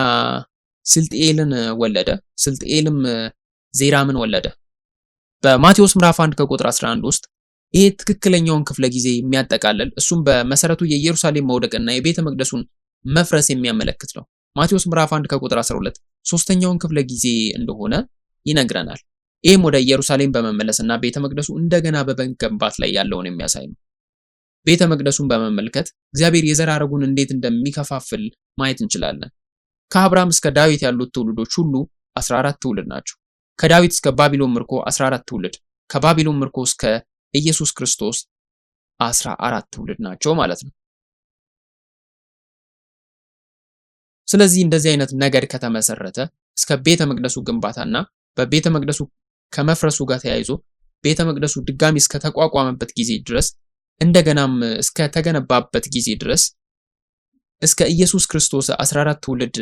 ስልጥኤልን ወለደ፣ ስልጥኤልም ዜራምን ወለደ። በማቴዎስ ምዕራፍ 1 ከቁጥር 11 ውስጥ ይሄ ትክክለኛውን ክፍለ ጊዜ የሚያጠቃልል እሱም በመሰረቱ የኢየሩሳሌም መውደቅና የቤተ መቅደሱን መፍረስ የሚያመለክት ነው። ማቴዎስ ምዕራፍ 1 ከቁጥር 12 ሶስተኛውን ክፍለ ጊዜ እንደሆነ ይነግረናል። ይህም ወደ ኢየሩሳሌም በመመለስና ቤተ መቅደሱ እንደገና በመገንባት ላይ ያለውን የሚያሳይ ነው። ቤተ መቅደሱን በመመልከት እግዚአብሔር የዘር ሐረጉን እንዴት እንደሚከፋፍል ማየት እንችላለን። ከአብርሃም እስከ ዳዊት ያሉት ትውልዶች ሁሉ 14 ትውልድ ናቸው። ከዳዊት እስከ ባቢሎን ምርኮ 14 ትውልድ፣ ከባቢሎን ምርኮ እስከ ኢየሱስ ክርስቶስ 14 ትውልድ ናቸው ማለት ነው። ስለዚህ እንደዚህ አይነት ነገድ ከተመሰረተ እስከ ቤተ መቅደሱ ግንባታና በቤተ መቅደሱ ከመፍረሱ ጋር ተያይዞ ቤተ መቅደሱ ድጋሚ እስከ ተቋቋመበት ጊዜ ድረስ እንደገናም እስከ ተገነባበት ጊዜ ድረስ እስከ ኢየሱስ ክርስቶስ 14 ትውልድ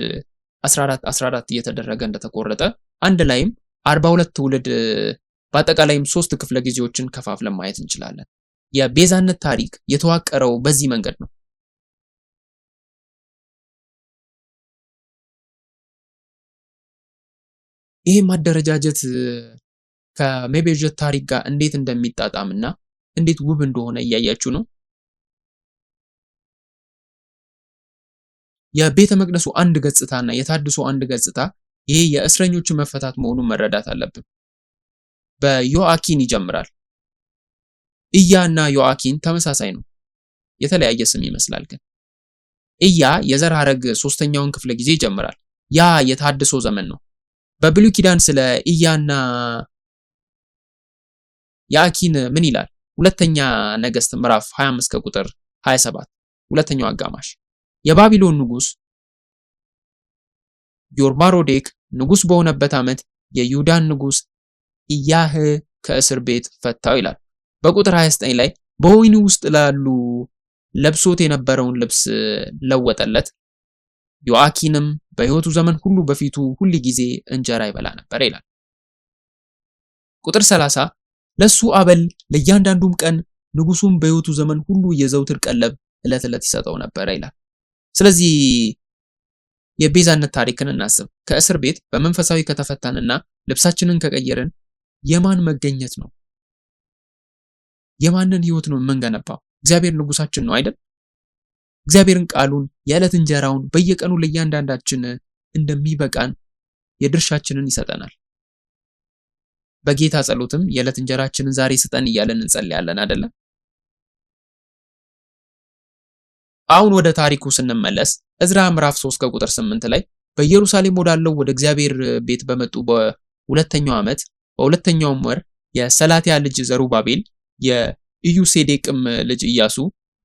14 እየተደረገ እንደተቆረጠ አንድ ላይም 42 ትውልድ በአጠቃላይም 3 ክፍለ ጊዜዎችን ከፋፍለን ማየት እንችላለን። የቤዛነት ታሪክ የተዋቀረው በዚህ መንገድ ነው። ይህ ማደረጃጀት ከመቤዠት ታሪክ ጋር እንዴት እንደሚጣጣምና እንዴት ውብ እንደሆነ እያያችሁ ነው። የቤተ መቅደሱ አንድ ገጽታና የታድሶ አንድ ገጽታ ይሄ የእስረኞቹ መፈታት መሆኑን መረዳት አለብን። በዮአኪን ይጀምራል። ኢያ እና ዮአኪን ተመሳሳይ ነው፣ የተለያየ ስም ይመስላል ግን ኢያ የዘር ሐረግ ሶስተኛውን ክፍለ ጊዜ ይጀምራል። ያ የታድሶ ዘመን ነው። በብሉይ ኪዳን ስለ ኢያና ያኪን ምን ይላል? ሁለተኛ ነገሥት ምዕራፍ 25 ከቁጥር 27 ሁለተኛው አጋማሽ የባቢሎን ንጉስ ዮርማሮዴክ ንጉስ በሆነበት ዓመት የይሁዳን ንጉስ ኢያህ ከእስር ቤት ፈታው ይላል። በቁጥር 29 ላይ በወህኒ ውስጥ ላሉ ለብሶት የነበረውን ልብስ ለወጠለት። ዮአኪንም በሕይወቱ ዘመን ሁሉ በፊቱ ሁሉ ጊዜ እንጀራ ይበላ ነበር ይላል። ቁጥር 30 ለሱ አበል ለእያንዳንዱም ቀን ንጉሱም በሕይወቱ ዘመን ሁሉ የዘውትር ቀለብ ዕለት ዕለት ይሰጠው ነበር ይላል። ስለዚህ የቤዛነት ታሪክን እናስብ። ከእስር ቤት በመንፈሳዊ ከተፈታንና ልብሳችንን ከቀየርን የማን መገኘት ነው? የማንን ሕይወት ነው የምንገነባው? እግዚአብሔር ንጉሳችን ነው አይደል? እግዚአብሔርን ቃሉን የዕለት እንጀራውን በየቀኑ ለእያንዳንዳችን እንደሚበቃን የድርሻችንን ይሰጠናል። በጌታ ጸሎትም የዕለት እንጀራችንን ዛሬ ስጠን እያለን እንጸልያለን አይደለ? አሁን ወደ ታሪኩ ስንመለስ ዕዝራ ምዕራፍ 3 ከቁጥር 8 ላይ በኢየሩሳሌም ወዳለው ወደ እግዚአብሔር ቤት በመጡ በሁለተኛው ዓመት በሁለተኛውም ወር የሰላትያ ልጅ ዘሩባቤል የኢዩሴዴቅም ልጅ ኢያሱ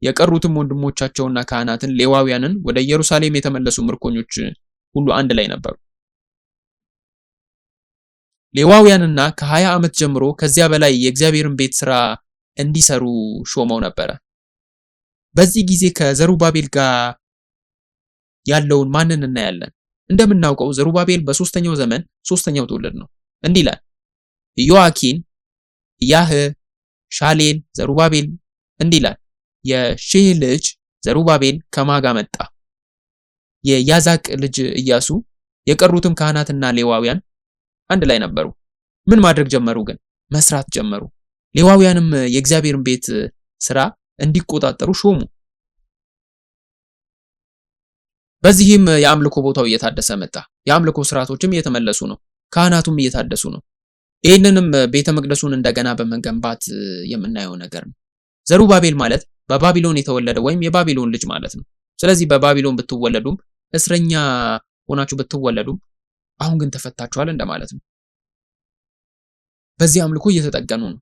የቀሩትም ወንድሞቻቸውና ካህናትን ሌዋውያንን ወደ ኢየሩሳሌም የተመለሱ ምርኮኞች ሁሉ አንድ ላይ ነበሩ። ሌዋውያንና ከ20 ዓመት ጀምሮ ከዚያ በላይ የእግዚአብሔርን ቤት ሥራ እንዲሰሩ ሾመው ነበረ። በዚህ ጊዜ ከዘሩባቤል ጋር ያለውን ማንን እናያለን? እንደምናውቀው ዘሩባቤል በሶስተኛው ዘመን ሶስተኛው ትውልድ ነው። እንዲህ ይላል ኢዮአኪን፣ ኢያህ፣ ሻሌል፣ ዘሩባቤል እንዲህ ይላል የሼህ ልጅ ዘሩባቤል ከማጋ መጣ። የያዛቅ ልጅ ኢያሱ የቀሩትም ካህናትና ሌዋውያን አንድ ላይ ነበሩ። ምን ማድረግ ጀመሩ ግን? መስራት ጀመሩ። ሌዋውያንም የእግዚአብሔርን ቤት ሥራ እንዲቆጣጠሩ ሾሙ። በዚህም የአምልኮ ቦታው እየታደሰ መጣ። የአምልኮ ስርዓቶችም እየተመለሱ ነው። ካህናቱም እየታደሱ ነው። ይህንንም ቤተ መቅደሱን እንደገና በመገንባት የምናየው ነገር ነው። ዘሩባቤል ማለት በባቢሎን የተወለደ ወይም የባቢሎን ልጅ ማለት ነው። ስለዚህ በባቢሎን ብትወለዱም እስረኛ ሆናችሁ ብትወለዱም አሁን ግን ተፈታችኋል እንደማለት ነው። በዚህ አምልኮ እየተጠገኑ ነው።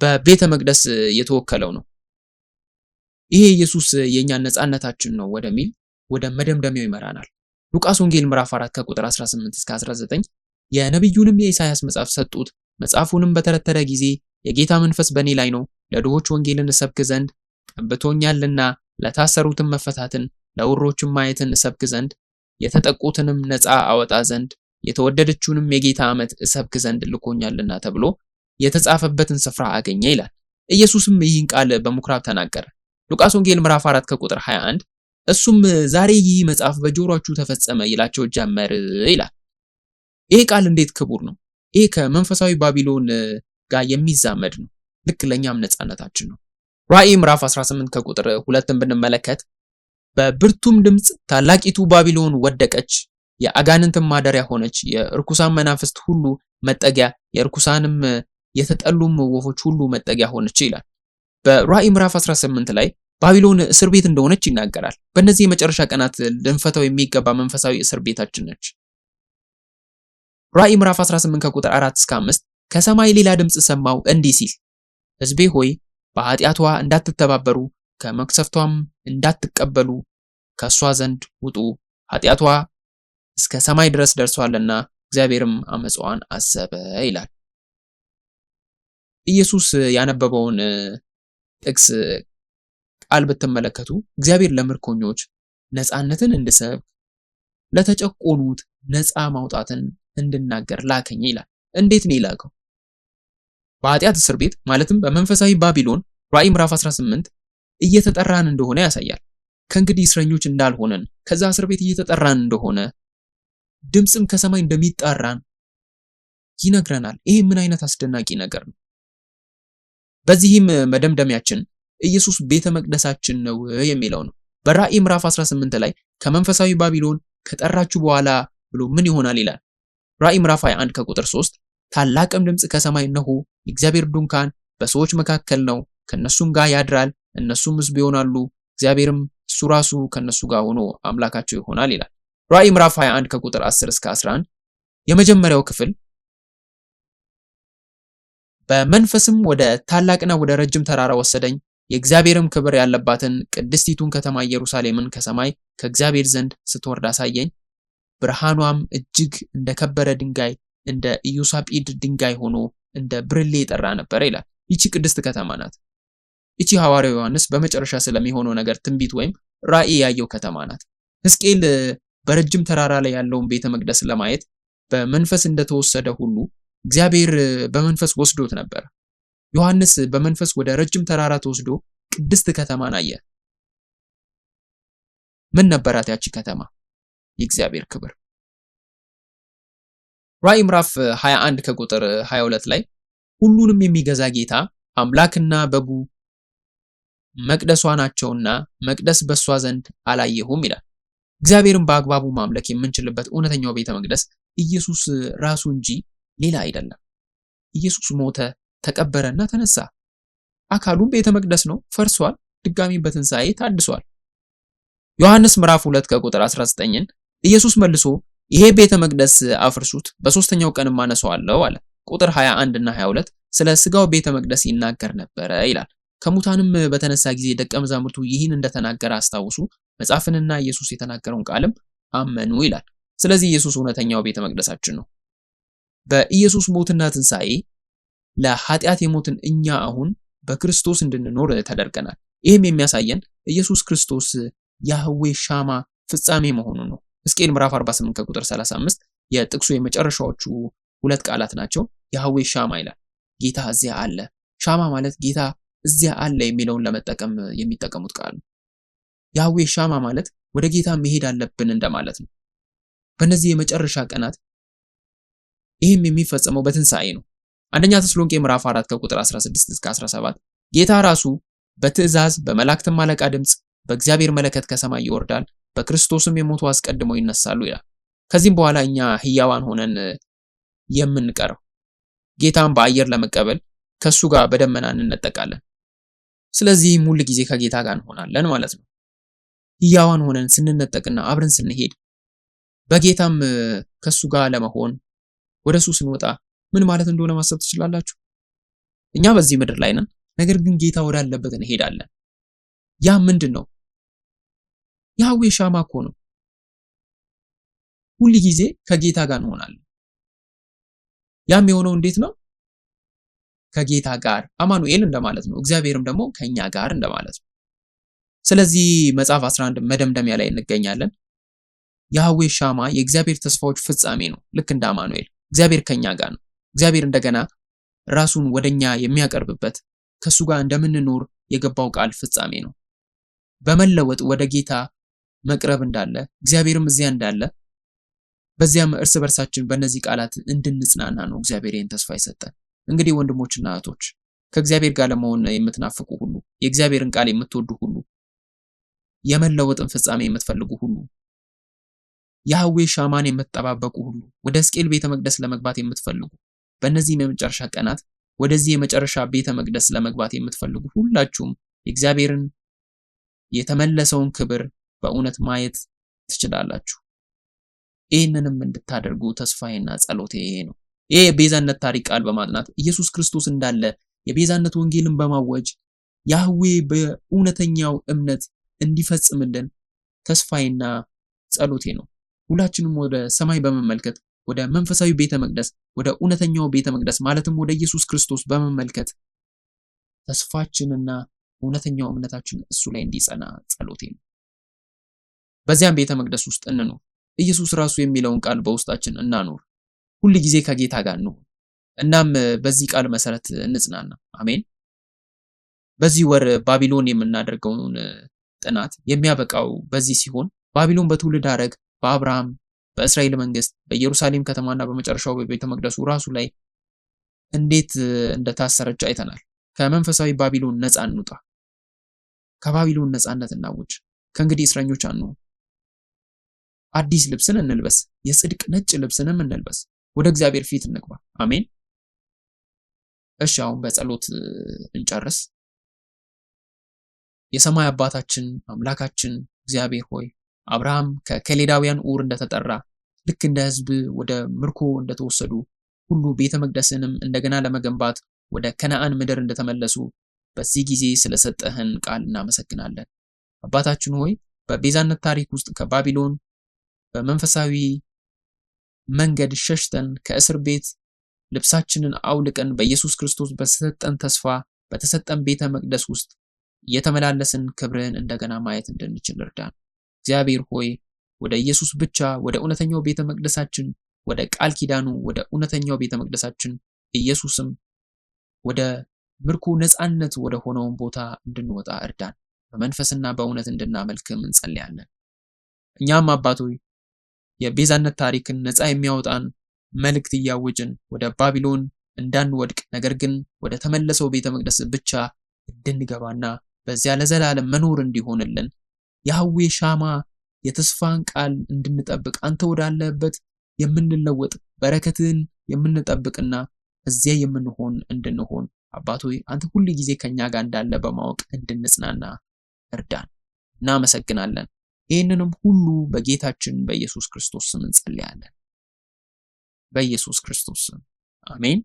በቤተ መቅደስ የተወከለው ነው። ይሄ ኢየሱስ የኛን ነፃነታችን ነው ወደሚል ወደ መደምደሚያው ይመራናል። ሉቃስ ወንጌል ምዕራፍ 4 ከቁጥር 18 እስከ 19 የነብዩንም የኢሳያስ መጽሐፍ ሰጡት። መጽሐፉንም በተረተረ ጊዜ የጌታ መንፈስ በእኔ ላይ ነው፣ ለድሆች ወንጌልን እሰብክ ዘንድ፣ ቀብቶኛልና ለታሰሩትም መፈታትን፣ ለዕውሮችም ማየትን እሰብክ ዘንድ፣ የተጠቁትንም ነፃ አወጣ ዘንድ፣ የተወደደችውንም የጌታ ዓመት እሰብክ ዘንድ ልኮኛልና ተብሎ የተጻፈበትን ስፍራ አገኘ ይላል። ኢየሱስም ይህን ቃል በምኩራብ ተናገረ። ሉቃስ ወንጌል ምዕራፍ 4 ከቁጥር 21 እሱም ዛሬ ይህ መጽሐፍ በጆሮአችሁ ተፈጸመ ይላቸው ጀመር ይላል። ይሄ ቃል እንዴት ክቡር ነው! ይሄ ከመንፈሳዊ ባቢሎን ጋር የሚዛመድ ነው። ልክ ለኛም ነፃነታችን ነው። ራእይ ምዕራፍ 18 ከቁጥር 2ን ብንመለከት በብርቱም ድምፅ ታላቂቱ ባቢሎን ወደቀች፣ የአጋንንትም ማደሪያ ሆነች፣ የርኩሳን መናፍስት ሁሉ መጠጊያ፣ የርኩሳንም የተጠሉም ወፎች ሁሉ መጠጊያ ሆነች ይላል። በራእይ ምዕራፍ 18 ላይ ባቢሎን እስር ቤት እንደሆነች ይናገራል። በእነዚህ የመጨረሻ ቀናት ልንፈታው የሚገባ መንፈሳዊ እስር ቤታችን ነች። ራእይ ምዕራፍ 18 ከቁጥር 4 እስከ 5 ከሰማይ ሌላ ድምፅ ሰማው እንዲህ ሲል፣ ሕዝቤ ሆይ በኃጢአቷ እንዳትተባበሩ ከመቅሰፍቷም እንዳትቀበሉ ከእሷ ዘንድ ውጡ፣ ኃጢአቷ እስከ ሰማይ ድረስ ደርሷልና እግዚአብሔርም አመፃዋን አሰበ ይላል። ኢየሱስ ያነበበውን ጥቅስ ቃል ብትመለከቱ እግዚአብሔር ለምርኮኞች ነፃነትን እንድሰብክ፣ ለተጨቆኑት ነፃ ማውጣትን እንድናገር ላከኝ ይላል። እንዴት ነው የላከው? በኃጢአት እስር ቤት ማለትም በመንፈሳዊ ባቢሎን ራእይ ምዕራፍ 18 እየተጠራን እንደሆነ ያሳያል። ከእንግዲህ እስረኞች እንዳልሆነን ከዛ እስር ቤት እየተጠራን እንደሆነ ድምፅም ከሰማይ እንደሚጣራን ይነግረናል። ይሄ ምን አይነት አስደናቂ ነገር ነው! በዚህም መደምደሚያችን ኢየሱስ ቤተ መቅደሳችን ነው የሚለው ነው። በራእይ ምዕራፍ 18 ላይ ከመንፈሳዊ ባቢሎን ከጠራችሁ በኋላ ብሎ ምን ይሆናል ይላል። ራእይ ምዕራፍ 21 ከቁጥር 3 ታላቅም ድምፅ ከሰማይ እነሆ የእግዚአብሔር ድንኳን በሰዎች መካከል ነው፣ ከነሱም ጋር ያድራል፣ እነሱም ሕዝብ ይሆናሉ፣ እግዚአብሔርም እሱ ራሱ ከነሱ ጋር ሆኖ አምላካቸው ይሆናል ይላል። ራእይ ምዕራፍ 21 ከቁጥር 10 እስከ 11 የመጀመሪያው ክፍል በመንፈስም ወደ ታላቅና ወደ ረጅም ተራራ ወሰደኝ፣ የእግዚአብሔርም ክብር ያለባትን ቅድስቲቱን ከተማ ኢየሩሳሌምን ከሰማይ ከእግዚአብሔር ዘንድ ስትወርድ አሳየኝ። ብርሃኗም እጅግ እንደ ከበረ ድንጋይ እንደ ኢዮሳጲድ ድንጋይ ሆኖ እንደ ብርሌ የጠራ ነበር ይላል። ይቺ ቅድስት ከተማ ናት። ይቺ ሐዋርያው ዮሐንስ በመጨረሻ ስለሚሆነው ነገር ትንቢት ወይም ራእይ ያየው ከተማ ናት። ሕዝቅኤል በረጅም ተራራ ላይ ያለውን ቤተ መቅደስ ለማየት በመንፈስ እንደተወሰደ ሁሉ እግዚአብሔር በመንፈስ ወስዶት ነበር። ዮሐንስ በመንፈስ ወደ ረጅም ተራራ ተወስዶ ቅድስት ከተማን አየ። ምን ነበራት ያቺ ከተማ? የእግዚአብሔር ክብር። ራእይ ምዕራፍ 21 ከቁጥር 22 ላይ ሁሉንም የሚገዛ ጌታ አምላክና በጉ መቅደሷ ናቸውና መቅደስ በሷ ዘንድ አላየሁም ይላል። እግዚአብሔርን በአግባቡ ማምለክ የምንችልበት እውነተኛው ቤተ መቅደስ ኢየሱስ ራሱ እንጂ ሌላ አይደለም። ኢየሱስ ሞተ፣ ተቀበረና ተነሳ። አካሉም ቤተ መቅደስ ነው፣ ፈርሷል፣ ድጋሚ በትንሣኤ ታድሷል። ዮሐንስ ምዕራፍ 2 ከቁጥር 19ን ኢየሱስ መልሶ ይሄ ቤተ መቅደስ አፍርሱት፣ በሶስተኛው ቀንም አነሳዋለሁ አለ። ቁጥር 21 እና 22 ስለ ስጋው ቤተ መቅደስ ይናገር ነበረ ይላል። ከሙታንም በተነሳ ጊዜ ደቀ መዛሙርቱ ይህን እንደተናገረ አስታውሱ፣ መጽሐፍንና ኢየሱስ የተናገረውን ቃልም አመኑ ይላል። ስለዚህ ኢየሱስ እውነተኛው ቤተ መቅደሳችን ነው። በኢየሱስ ሞትና ትንሣኤ ለኃጢአት የሞትን እኛ አሁን በክርስቶስ እንድንኖር ተደርገናል። ይህም የሚያሳየን ኢየሱስ ክርስቶስ ያህዌ ሻማ ፍጻሜ መሆኑን ነው። ሕዝቅኤል ምዕራፍ 48 ከቁጥር 35 የጥቅሱ የመጨረሻዎቹ ሁለት ቃላት ናቸው። ያህዌ ሻማ ይላል። ጌታ እዚያ አለ። ሻማ ማለት ጌታ እዚያ አለ የሚለውን ለመጠቀም የሚጠቀሙት ቃል ነው። ያህዌ ሻማ ማለት ወደ ጌታ መሄድ አለብን እንደማለት ነው። በእነዚህ የመጨረሻ ቀናት ይህም የሚፈጸመው በትንሣኤ ነው። አንደኛ ተሰሎንቄ ምዕራፍ 4 ከቁጥር 16 እስከ 17 ጌታ ራሱ በትእዛዝ በመላእክትም አለቃ ድምፅ በእግዚአብሔር መለከት ከሰማይ ይወርዳል፣ በክርስቶስም የሞቱ አስቀድመው ይነሳሉ ይላል። ከዚህም በኋላ እኛ ሕያዋን ሆነን የምንቀረው ጌታን በአየር ለመቀበል ከሱ ጋር በደመና እንነጠቃለን። ስለዚህም ሁል ጊዜ ከጌታ ጋር እንሆናለን ማለት ነው። ሕያዋን ሆነን ስንነጠቅና አብረን ስንሄድ በጌታም ከሱ ጋር ለመሆን ወደሱ ስንወጣ ምን ማለት እንደሆነ ማሰብ ትችላላችሁ። እኛ በዚህ ምድር ላይ ነን፣ ነገር ግን ጌታ ወዳለበት እንሄዳለን። ያ ምንድን ነው? ያህዌ ሻማ እኮ ነው። ሁል ጊዜ ከጌታ ጋር እንሆናለን። ያም የሆነው እንዴት ነው? ከጌታ ጋር አማኑኤል እንደማለት ነው። እግዚአብሔርም ደግሞ ከኛ ጋር እንደማለት ነው። ስለዚህ መጽሐፍ 11 መደምደሚያ ላይ እንገኛለን። ያህዌ ሻማ የእግዚአብሔር ተስፋዎች ፍጻሜ ነው። ልክ እንደ አማኑኤል እግዚአብሔር ከኛ ጋር ነው። እግዚአብሔር እንደገና ራሱን ወደኛ የሚያቀርብበት ከሱ ጋር እንደምንኖር የገባው ቃል ፍጻሜ ነው። በመለወጥ ወደ ጌታ መቅረብ እንዳለ እግዚአብሔርም እዚያ እንዳለ በዚያም እርስ በርሳችን በእነዚህ ቃላት እንድንጽናና ነው እግዚአብሔር ይህን ተስፋ ይሰጠን። እንግዲህ ወንድሞችና እህቶች ከእግዚአብሔር ጋር ለመሆን የምትናፍቁ ሁሉ፣ የእግዚአብሔርን ቃል የምትወዱ ሁሉ፣ የመለወጥን ፍጻሜ የምትፈልጉ ሁሉ፣ ያህዌ ሻማን የምትጠባበቁ ሁሉ፣ ወደ ሕዝቅኤል ቤተ መቅደስ ለመግባት የምትፈልጉ፣ በእነዚህም የመጨረሻ ቀናት ወደዚህ የመጨረሻ ቤተ መቅደስ ለመግባት የምትፈልጉ ሁላችሁም የእግዚአብሔርን የተመለሰውን ክብር በእውነት ማየት ትችላላችሁ። ይህንንም እንድታደርጉ ተስፋዬና ጸሎቴ ይሄ ነው። ይሄ የቤዛነት ታሪክ ቃል በማጥናት ኢየሱስ ክርስቶስ እንዳለ የቤዛነት ወንጌልን በማወጅ ያህዌ በእውነተኛው እምነት እንዲፈጽምልን ተስፋዬና ጸሎቴ ነው። ሁላችንም ወደ ሰማይ በመመልከት ወደ መንፈሳዊ ቤተ መቅደስ፣ ወደ እውነተኛው ቤተ መቅደስ ማለትም ወደ ኢየሱስ ክርስቶስ በመመልከት ተስፋችንና እውነተኛው እምነታችን እሱ ላይ እንዲጸና ጸሎቴ ነው። በዚያም ቤተ መቅደስ ውስጥ እንኑር። ኢየሱስ ራሱ የሚለውን ቃል በውስጣችን እናኑር። ሁል ጊዜ ከጌታ ጋር ነው። እናም በዚህ ቃል መሰረት እንጽናና። አሜን። በዚህ ወር ባቢሎን የምናደርገውን ጥናት የሚያበቃው በዚህ ሲሆን ባቢሎን በትውልድ ሐረግ በአብርሃም በእስራኤል መንግስት በኢየሩሳሌም ከተማና በመጨረሻው በቤተ መቅደሱ ራሱ ላይ እንዴት እንደታሰረች አይተናል። ከመንፈሳዊ ባቢሎን ነፃ እንውጣ። ከባቢሎን ነፃነት እናውጅ። ከእንግዲህ እስረኞች አንሁን። አዲስ ልብስን እንልበስ፣ የጽድቅ ነጭ ልብስንም እንልበስ። ወደ እግዚአብሔር ፊት እንግባ። አሜን። እሺ፣ አሁን በጸሎት እንጨርስ። የሰማይ አባታችን አምላካችን እግዚአብሔር ሆይ አብርሃም ከከሌዳውያን ኡር እንደተጠራ ልክ እንደ ሕዝብ ወደ ምርኮ እንደተወሰዱ ሁሉ ቤተ መቅደስንም እንደገና ለመገንባት ወደ ከነዓን ምድር እንደተመለሱ በዚህ ጊዜ ስለሰጠህን ቃል እናመሰግናለን። አባታችን ሆይ በቤዛነት ታሪክ ውስጥ ከባቢሎን በመንፈሳዊ መንገድ ሸሽተን ከእስር ቤት ልብሳችንን አውልቀን በኢየሱስ ክርስቶስ በተሰጠን ተስፋ በተሰጠን ቤተ መቅደስ ውስጥ እየተመላለስን ክብርህን እንደገና ማየት እንድንችል እርዳን። እግዚአብሔር ሆይ ወደ ኢየሱስ ብቻ ወደ እውነተኛው ቤተ መቅደሳችን ወደ ቃል ኪዳኑ ወደ እውነተኛው ቤተ መቅደሳችን ኢየሱስም ወደ ምርኮ ነፃነት ወደ ሆነውን ቦታ እንድንወጣ እርዳን። በመንፈስና በእውነት እንድናመልክም እንጸልያለን። እኛም አባቶይ የቤዛነት ታሪክን ነፃ የሚያወጣን መልእክት እያወጅን ወደ ባቢሎን እንዳንወድቅ ነገር ግን ወደ ተመለሰው ቤተ መቅደስ ብቻ እንድንገባና በዚያ ለዘላለም መኖር እንዲሆንልን ያህዌ ሻማ የተስፋን ቃል እንድንጠብቅ አንተ ወዳለህበት የምንለወጥ በረከትን የምንጠብቅና እዚያ የምንሆን እንድንሆን አባቶይ አንተ ሁሉ ጊዜ ከኛ ጋር እንዳለ በማወቅ እንድንጽናና እርዳን። እናመሰግናለን። ይህንንም ሁሉ በጌታችን በኢየሱስ ክርስቶስ ስም እንጸልያለን። በኢየሱስ ክርስቶስ ስም አሜን።